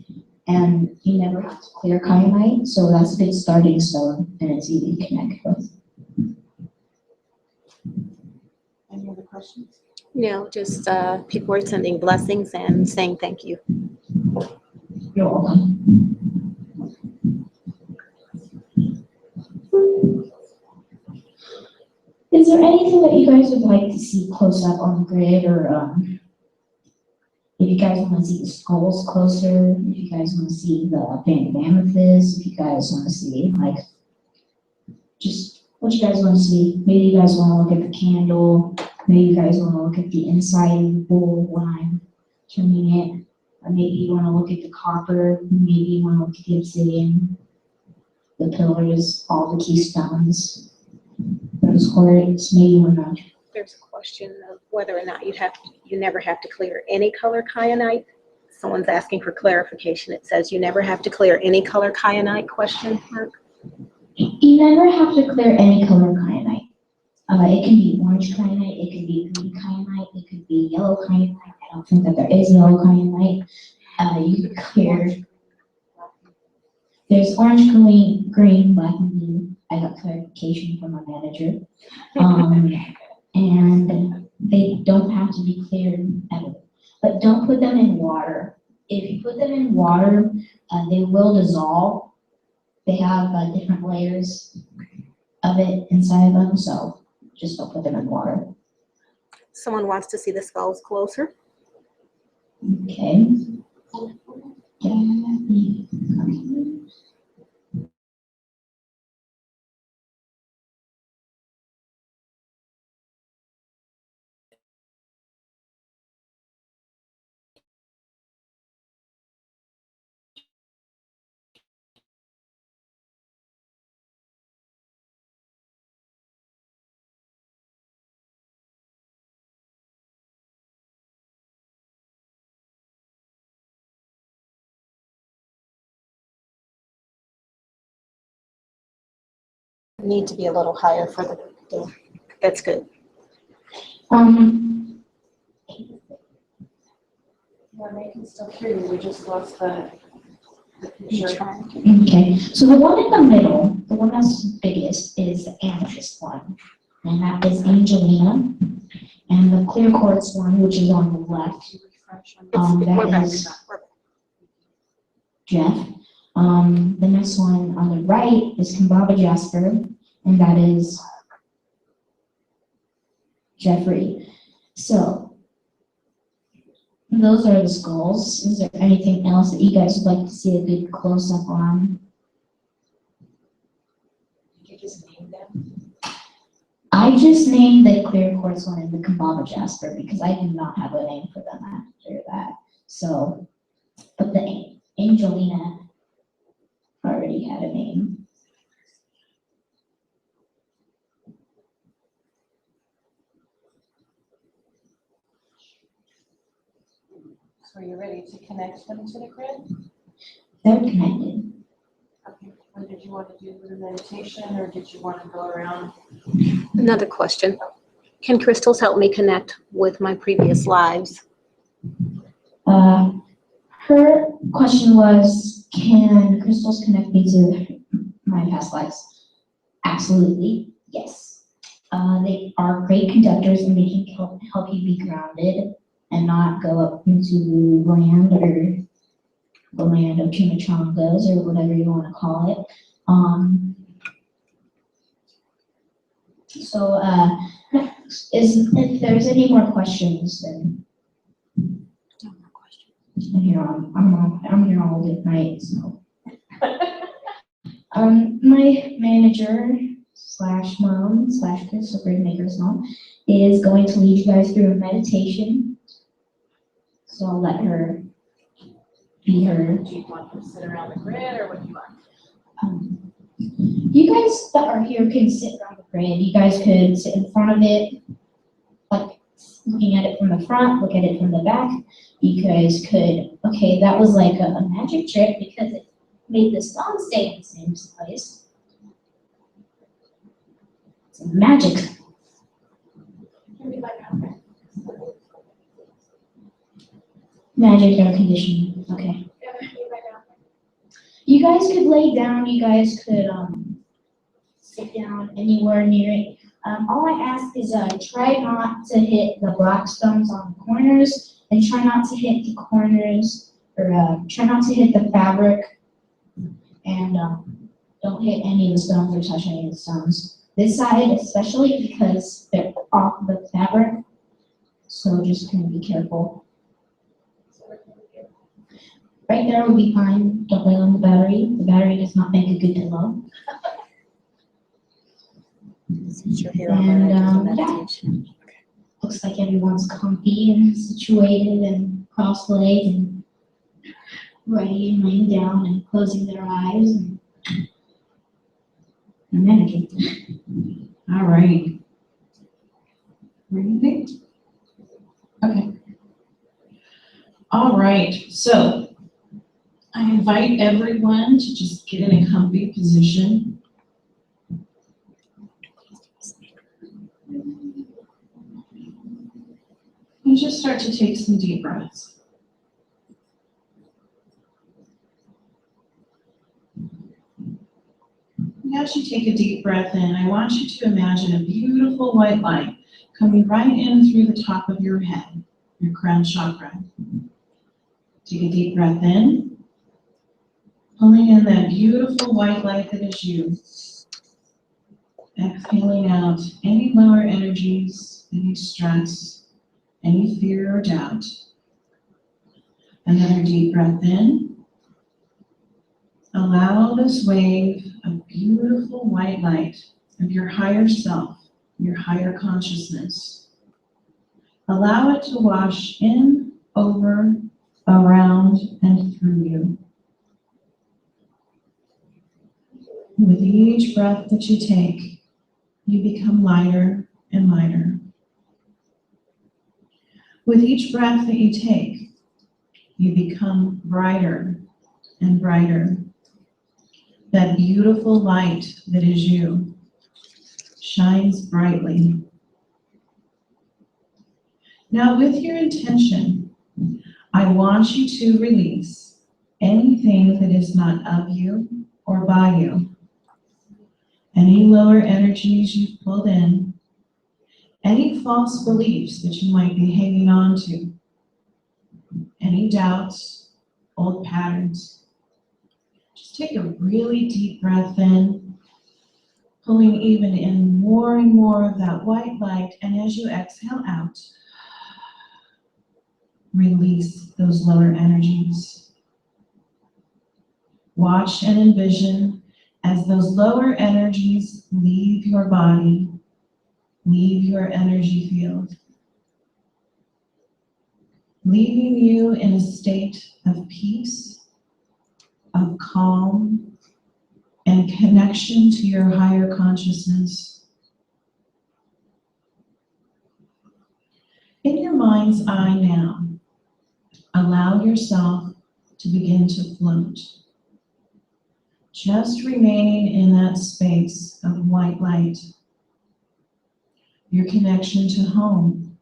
And you never have to clear kyanite, so that's a good starting stone, and it's easy to connect with. Any other questions? No, just people are sending blessings and saying thank you. You're welcome. Is there anything that you guys would like to see close up on the grid, or if you guys want to see the skulls closer, if you guys want to see the band of amethyst, if you guys want to see, like, just what you guys want to see. Maybe you guys want to look at the candle, maybe you guys want to look at the inside of the bowl when I'm turning it, or maybe you want to look at the copper, maybe you want to look at the obsidian, the pillars, all the keystones, those quartz, maybe you want to. There's a question of whether or not you never have to clear any color kyanite. Someone's asking for clarification. It says you never have to clear any color kyanite, question mark. You never have to clear any color kyanite. It can be orange kyanite, it could be green kyanite, it could be yellow kyanite. I don't think that there is yellow kyanite. You could clear. There's orange, green, black, and blue. I got clarification from my manager. And they don't have to be cleared ever. But don't put them in water. If you put them in water, they will dissolve. They have different layers of it inside of them, so just don't put them in water. Someone wants to see the skulls closer. Okay. Need to be a little higher for that's good. Well, they can still hear you, we just lost the You picture. try. Okay, so the one in the middle, the one that's biggest, is the amethyst one, and that is Angelina. And the clear quartz one, which is on the left, We're that back. is Jeff. The next one on the right is Kimbaba Jasper, and that is Jeffrey. So those are the skulls. Is there anything else that you guys would like to see a good close-up on? You just name them. I just named the clear quartz one and the Kimbaba Jasper because I do not have a name for them after that. So, but the Angelina already had a name. So are you ready to connect them to the grid? They're connected. Okay, when did you want to do the meditation, or did you want to go around? Another question. Can crystals help me connect with my previous lives? Her question was, can crystals connect me to my past lives? Absolutely, yes. They are great conductors and they can help you be grounded and not go up into land or the land of chimichangas or whatever you want to call it. If there's any more questions, then I'm here all good night, so. My manager / mom / crystal grid maker's mom is going to lead you guys through a meditation. So I'll let her be her. Do you want to sit around the grid, or what do you want? You guys that are here can sit around the grid. You guys could sit in front of it, like looking at it from the front, look at it from the back. You guys could, okay, that was like a magic trick because it made the stone stay in the same place. It's magic. Magic air conditioning, okay. You guys could lay down, you guys could sit down anywhere near it. All I ask is try not to hit the black stones on the corners, and try not to hit the corners, or try not to hit the fabric, and don't hit any of the stones or touch any of the stones. This side especially because they're off the fabric, so just kind of be careful. Right there will be fine. Don't lay on the battery. The battery does not make a good pillow. Since you're here, I'm gonna do the meditation. Looks like everyone's comfy and situated and cross-legged and ready and laying down and closing their eyes and meditating. All right. Breathing. Okay. All right, so I invite everyone to just get in a comfy position. And just start to take some deep breaths. And as you take a deep breath in, I want you to imagine a beautiful white light coming right in through the top of your head, your crown chakra. Take a deep breath in, pulling in that beautiful white light that is you. Exhaling out any lower energies, any stress, any fear or doubt. Another deep breath in. Allow this wave of beautiful white light of your higher self, your higher consciousness. Allow it to wash in, over, around, and through you. With each breath that you take, you become lighter and lighter. With each breath that you take, you become brighter and brighter. That beautiful light that is you shines brightly. Now with your intention, I want you to release anything that is not of you or by you. Any lower energies you've pulled in, any false beliefs that you might be hanging on to, any doubts, old patterns. Just take a really deep breath in, pulling even in more and more of that white light, and as you exhale out, release those lower energies. Watch and envision as those lower energies leave your body, leave your energy field, leaving you in a state of peace, of calm, and connection to your higher consciousness. In your mind's eye now, allow yourself to begin to float, just remaining in that space of white light. Your connection to home,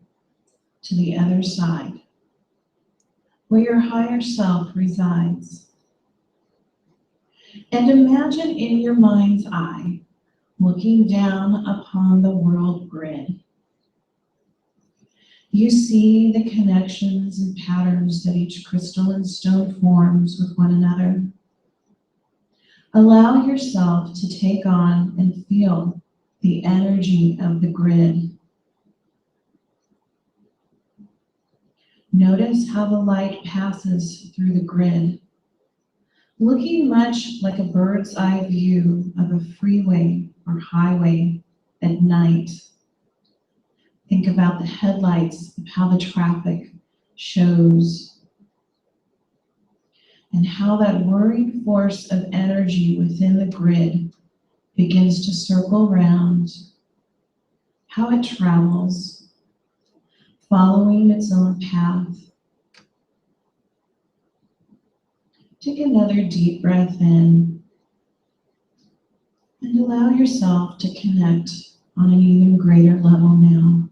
to the other side, where your higher self resides. And imagine in your mind's eye, looking down upon the world grid. You see the connections and patterns that each crystal and stone forms with one another. Allow yourself to take on and feel the energy of the grid. Notice how the light passes through the grid, looking much like a bird's eye view of a freeway or highway at night. Think about the headlights, of how the traffic shows, and how that whirring force of energy within the grid begins to circle round, how it travels, following its own path. Take another deep breath in and allow yourself to connect on an even greater level now,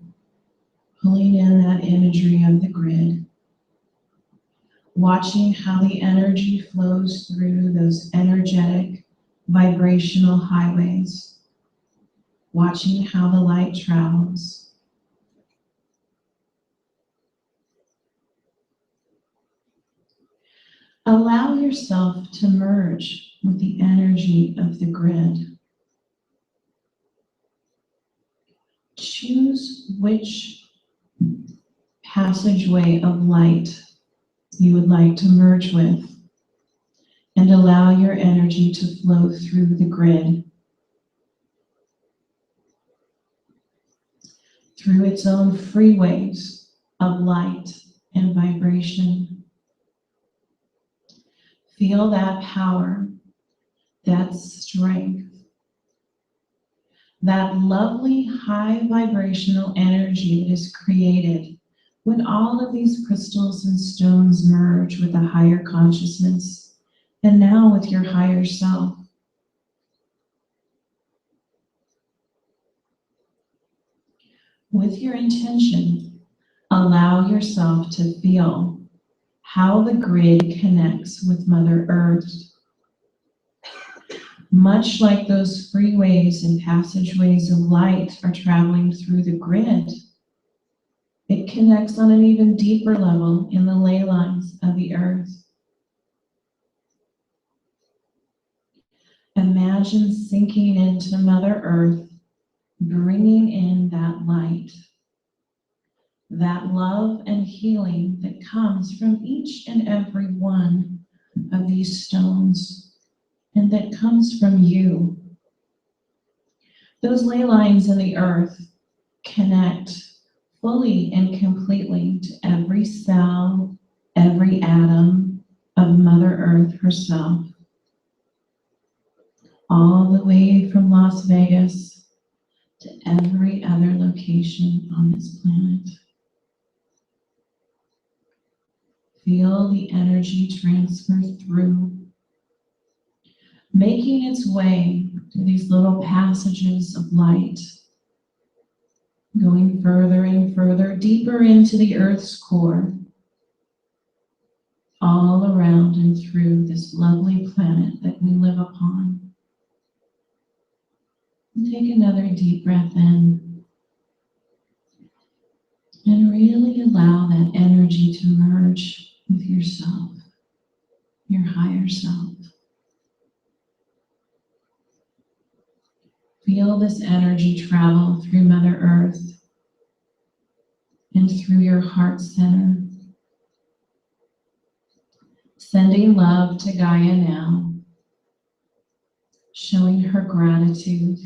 pulling in that imagery of the grid, watching how the energy flows through those energetic, vibrational highways, watching how the light travels. Allow yourself to merge with the energy of the grid. Choose which passageway of light you would like to merge with, and allow your energy to flow through the grid, through its own freeways of light and vibration. Feel that power, that strength, that lovely high vibrational energy that is created when all of these crystals and stones merge with a higher consciousness, and now with your higher self. With your intention, allow yourself to feel how the grid connects with Mother Earth. Much like those freeways and passageways of light are traveling through the grid, it connects on an even deeper level in the ley lines of the earth. Imagine sinking into Mother Earth, bringing in that light, that love and healing that comes from each and every one of these stones, and that comes from you. Those ley lines in the earth connect fully and completely to every cell, every atom of Mother Earth herself, all the way from Las Vegas to every other location on this planet. Feel the energy transfer through, making its way to these little passages of light going further and further, deeper into the Earth's core, all around and through this lovely planet that we live upon. And take another deep breath in, and really allow that energy to merge with yourself, your higher self. Feel this energy travel through Mother Earth and through your heart center, sending love to Gaia now, showing her gratitude,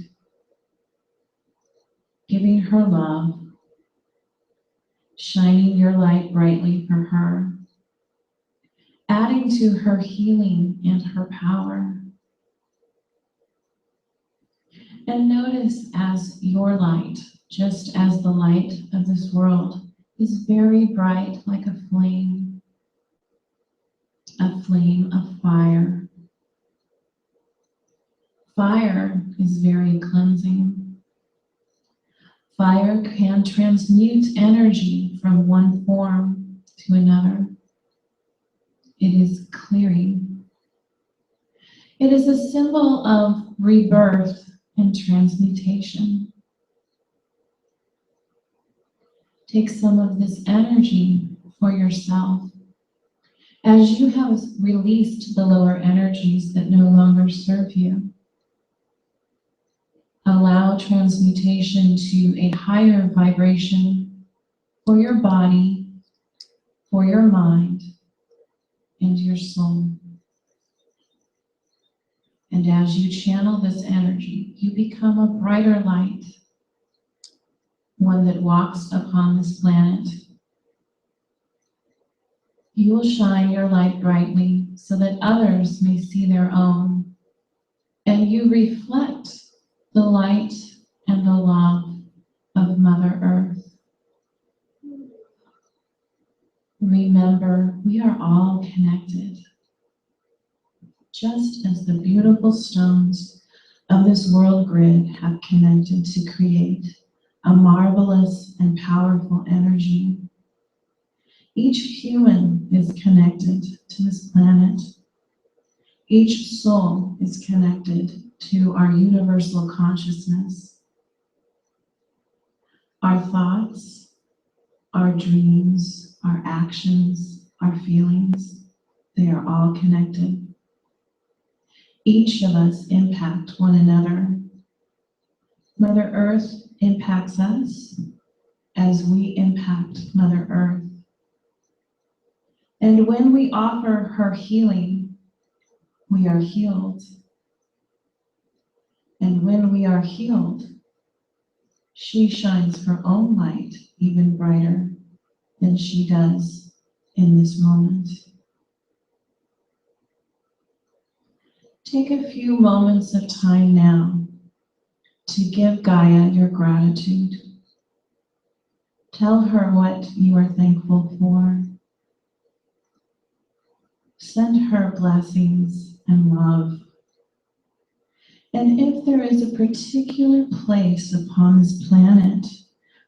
giving her love, shining your light brightly for her, adding to her healing and her power. And notice as your light, just as the light of this world, is very bright like a flame of fire. Fire is very cleansing. Fire can transmute energy from one form to another. It is clearing. It is a symbol of rebirth and transmutation. Take some of this energy for yourself. As you have released the lower energies that no longer serve you, allow transmutation to a higher vibration for your body, for your mind, and your soul. And as you channel this energy, you become a brighter light, one that walks upon this planet. You will shine your light brightly so that others may see their own, and you reflect the light and the love of Mother Earth. Remember, we are all connected, just as the beautiful stones of this world grid have connected to create a marvelous and powerful energy. Each human is connected to this planet. Each soul is connected to our universal consciousness. Our thoughts, our dreams, our actions, our feelings, they are all connected. Each of us impact one another. Mother Earth impacts us as we impact Mother Earth. And when we offer her healing, we are healed. And when we are healed, she shines her own light even brighter than she does in this moment. Take a few moments of time now to give Gaia your gratitude. Tell her what you are thankful for. Send her blessings and love. And if there is a particular place upon this planet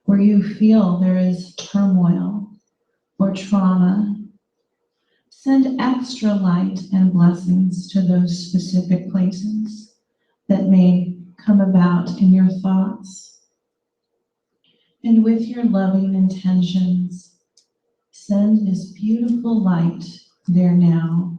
where you feel there is turmoil or trauma, send extra light and blessings to those specific places that may come about in your thoughts. And with your loving intentions, send this beautiful light there now.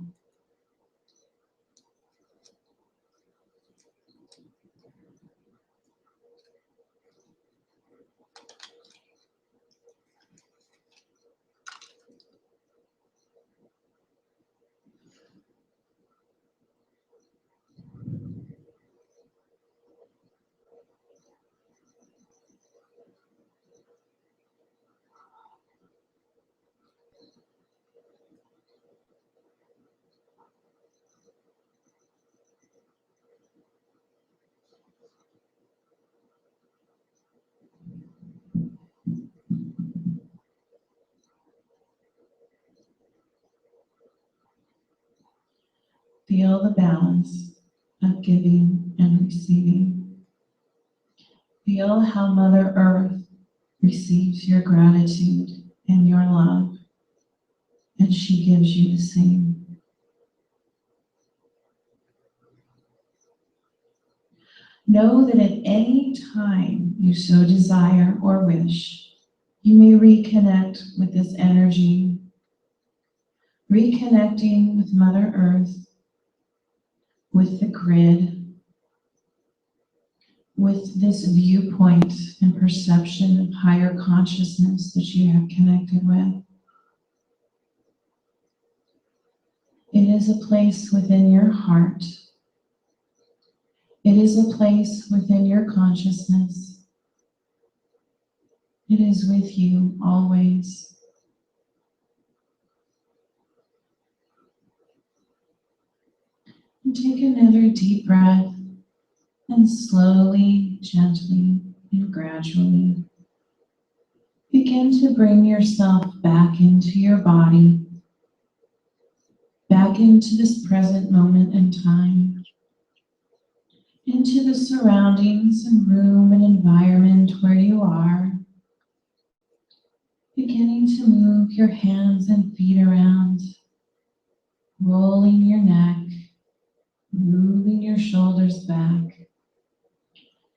Feel the balance of giving and receiving. Feel how Mother Earth receives your gratitude and your love, and she gives you the same. Know that at any time you so desire or wish, you may reconnect with this energy, reconnecting with Mother Earth, with the grid, with this viewpoint and perception of higher consciousness that you have connected with. It is a place within your heart. It is a place within your consciousness. It is with you always. And take another deep breath and slowly, gently, and gradually begin to bring yourself back into your body, back into this present moment in time, into the surroundings and room and environment where you are, beginning to move your hands and feet around, rolling your neck, moving your shoulders back,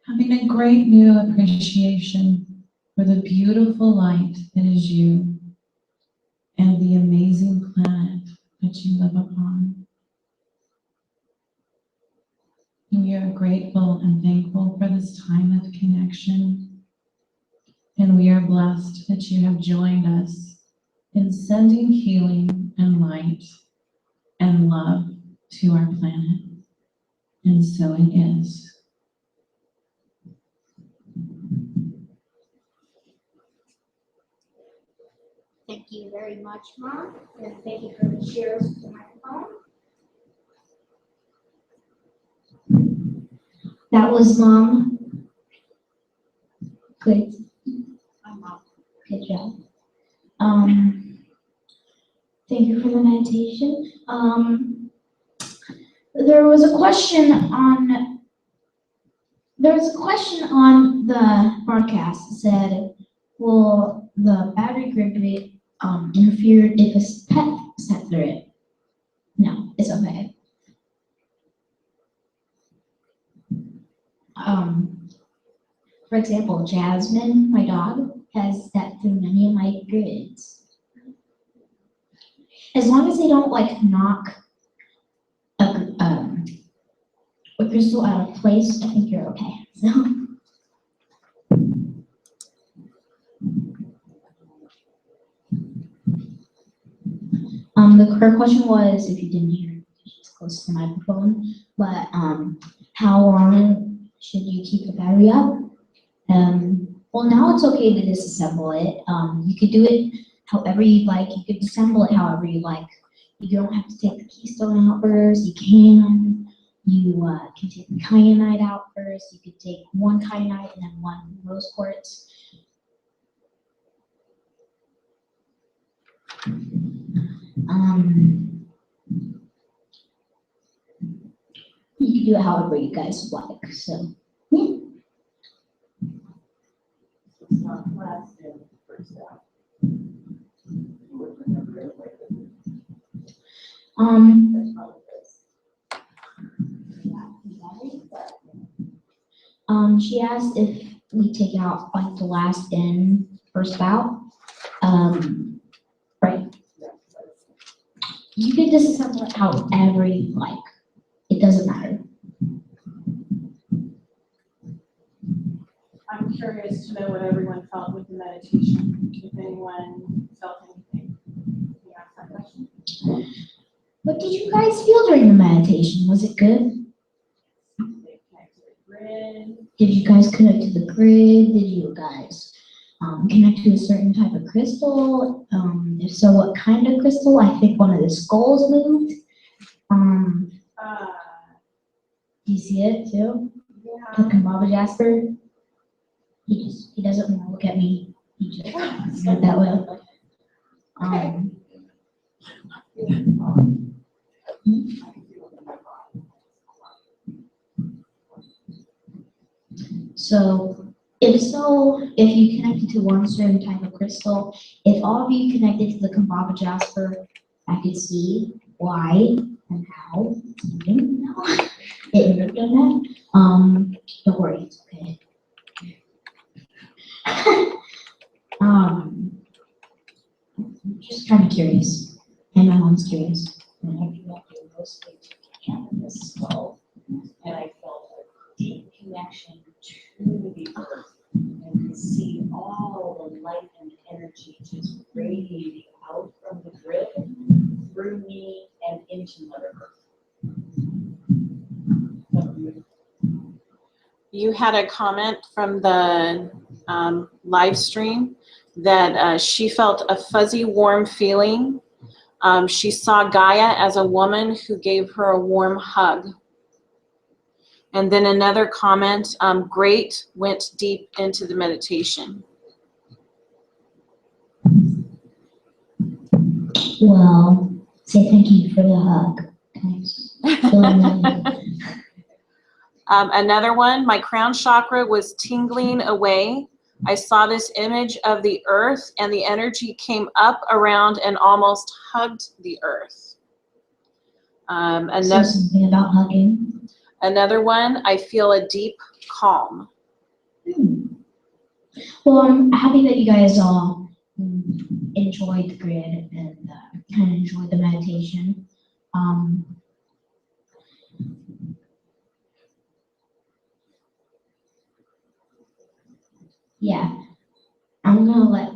having a great new appreciation for the beautiful light that is you and the amazing planet that you live upon. We are grateful and thankful for this time of connection, and we are blessed that you have joined us in sending healing and light and love to our planet, and so it is. Thank you very much, Mom, and thank you for the shares to my phone. That was Mom. Good. Good job. Thank you for the meditation. There was a question on the broadcast that said, will the battery grid be interfered if a pet sat through it? No, it's okay. For example, Jasmine, my dog, has stepped through many of my grids. As long as they don't like knock a crystal out of place, I think you're okay. So. Her question was, if you didn't hear, she's close to the microphone, but how long should you keep the battery up? Well, now it's okay to disassemble it. You could do it however you'd like. You could disassemble it however you like. You don't have to take the keystone out first. You can. You can take the kyanite out first. You could take one kyanite and then one rose quartz. You can do it however you guys like. So, yeah. She asked if we take out like the last in, first out. Right. You can disassemble it however you like. It doesn't matter. I'm curious to know what everyone felt with the meditation, if anyone felt anything. Can you ask that question? What did you guys feel during the meditation? Was it good? They connect to the grid. Did you guys connect to the grid? Did you guys connect to a certain type of crystal? If so, what kind of crystal? I think one of the skulls moved. Do you see it too? Yeah. Like Baba Jasper? He doesn't want to look at me. He just said that way. So If so, if you connected to one certain type of crystal, if all of you connected to the Kambaba Jasper, I could see why and how. It would have done that. Don't worry, it's okay. Just kind of curious, and my mom's curious. And I connected mostly to cannabis flow, and I felt a deep connection to the earth and could see all the light and energy just radiating out from the grid through me and into Mother Earth. You had a comment from the live stream that she felt a fuzzy, warm feeling. She saw Gaia as a woman who gave her a warm hug. And then another comment, great, went deep into the meditation. Well, say thank you for the hug. Thanks. Another one, my crown chakra was tingling away. I saw this image of the earth and the energy came up around and almost hugged the earth. So something about hugging. Another one, I feel a deep calm. Well, I'm happy that you guys all enjoyed the grid and kind of enjoyed the meditation. Yeah, I'm gonna let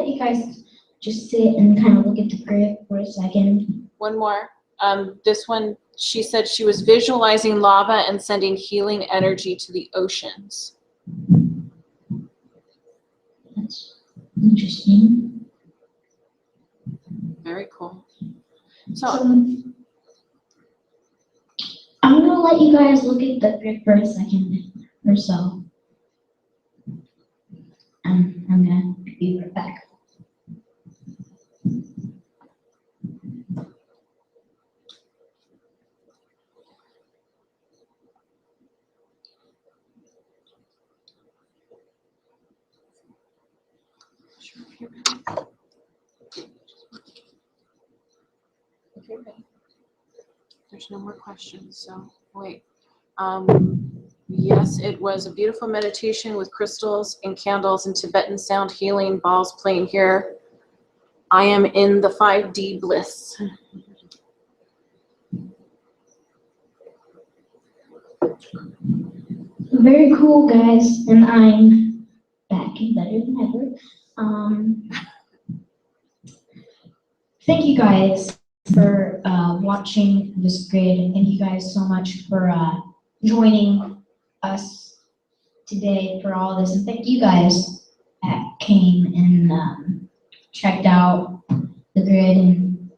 you guys just sit and kind of look at the grid for a second. One more. This one, she said she was visualizing lava and sending healing energy to the oceans. That's interesting. Very cool. So I'm gonna let you guys look at the grid for a second or so. I'm gonna be right back. Okay, ready. There's no more questions, so wait. Yes, it was a beautiful meditation with crystals and candles and Tibetan sound healing balls playing here. I am in the 5D bliss. Very cool, guys, and I'm back and better than ever. Thank you guys for watching this grid, and thank you guys so much for joining us today for all this, and thank you guys that came and checked out the grid, and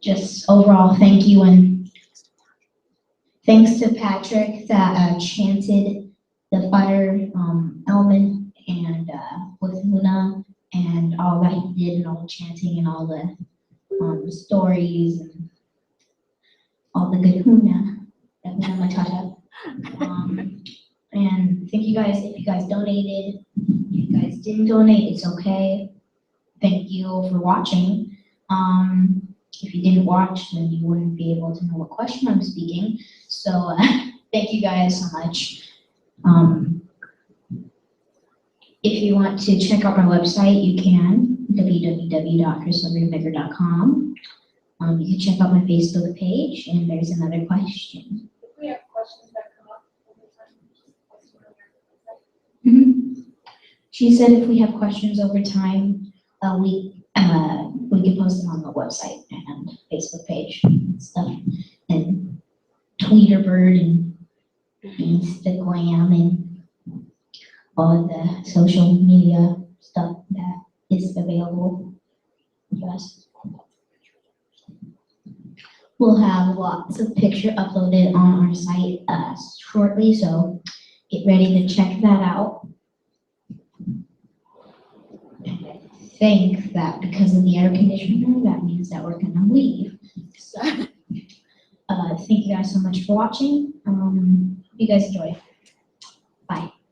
just overall thank you, and thanks to Patrick that chanted the fire element and with Luna and all that he did and all the chanting and all the stories and all the good Huna that we have my tata. And thank you guys if you guys donated. If you guys didn't donate, it's okay. Thank you for watching. If you didn't watch, then you wouldn't be able to know what question I'm speaking. So thank you guys so much. If you want to check out my website, you can, www.chrisoverbecker.com. You can check out my Facebook page, and there's another question. If we have questions that come up over time, She said if we have questions over time, we can post them on the website and Facebook page and stuff, and Tweeterbird and Instagram and all the social media stuff that is available to us. We'll have lots of pictures uploaded on our site shortly, so get ready to check that out. And I think that because of the air conditioner, that means that we're gonna leave. So, thank you guys so much for watching. You guys enjoy. Bye.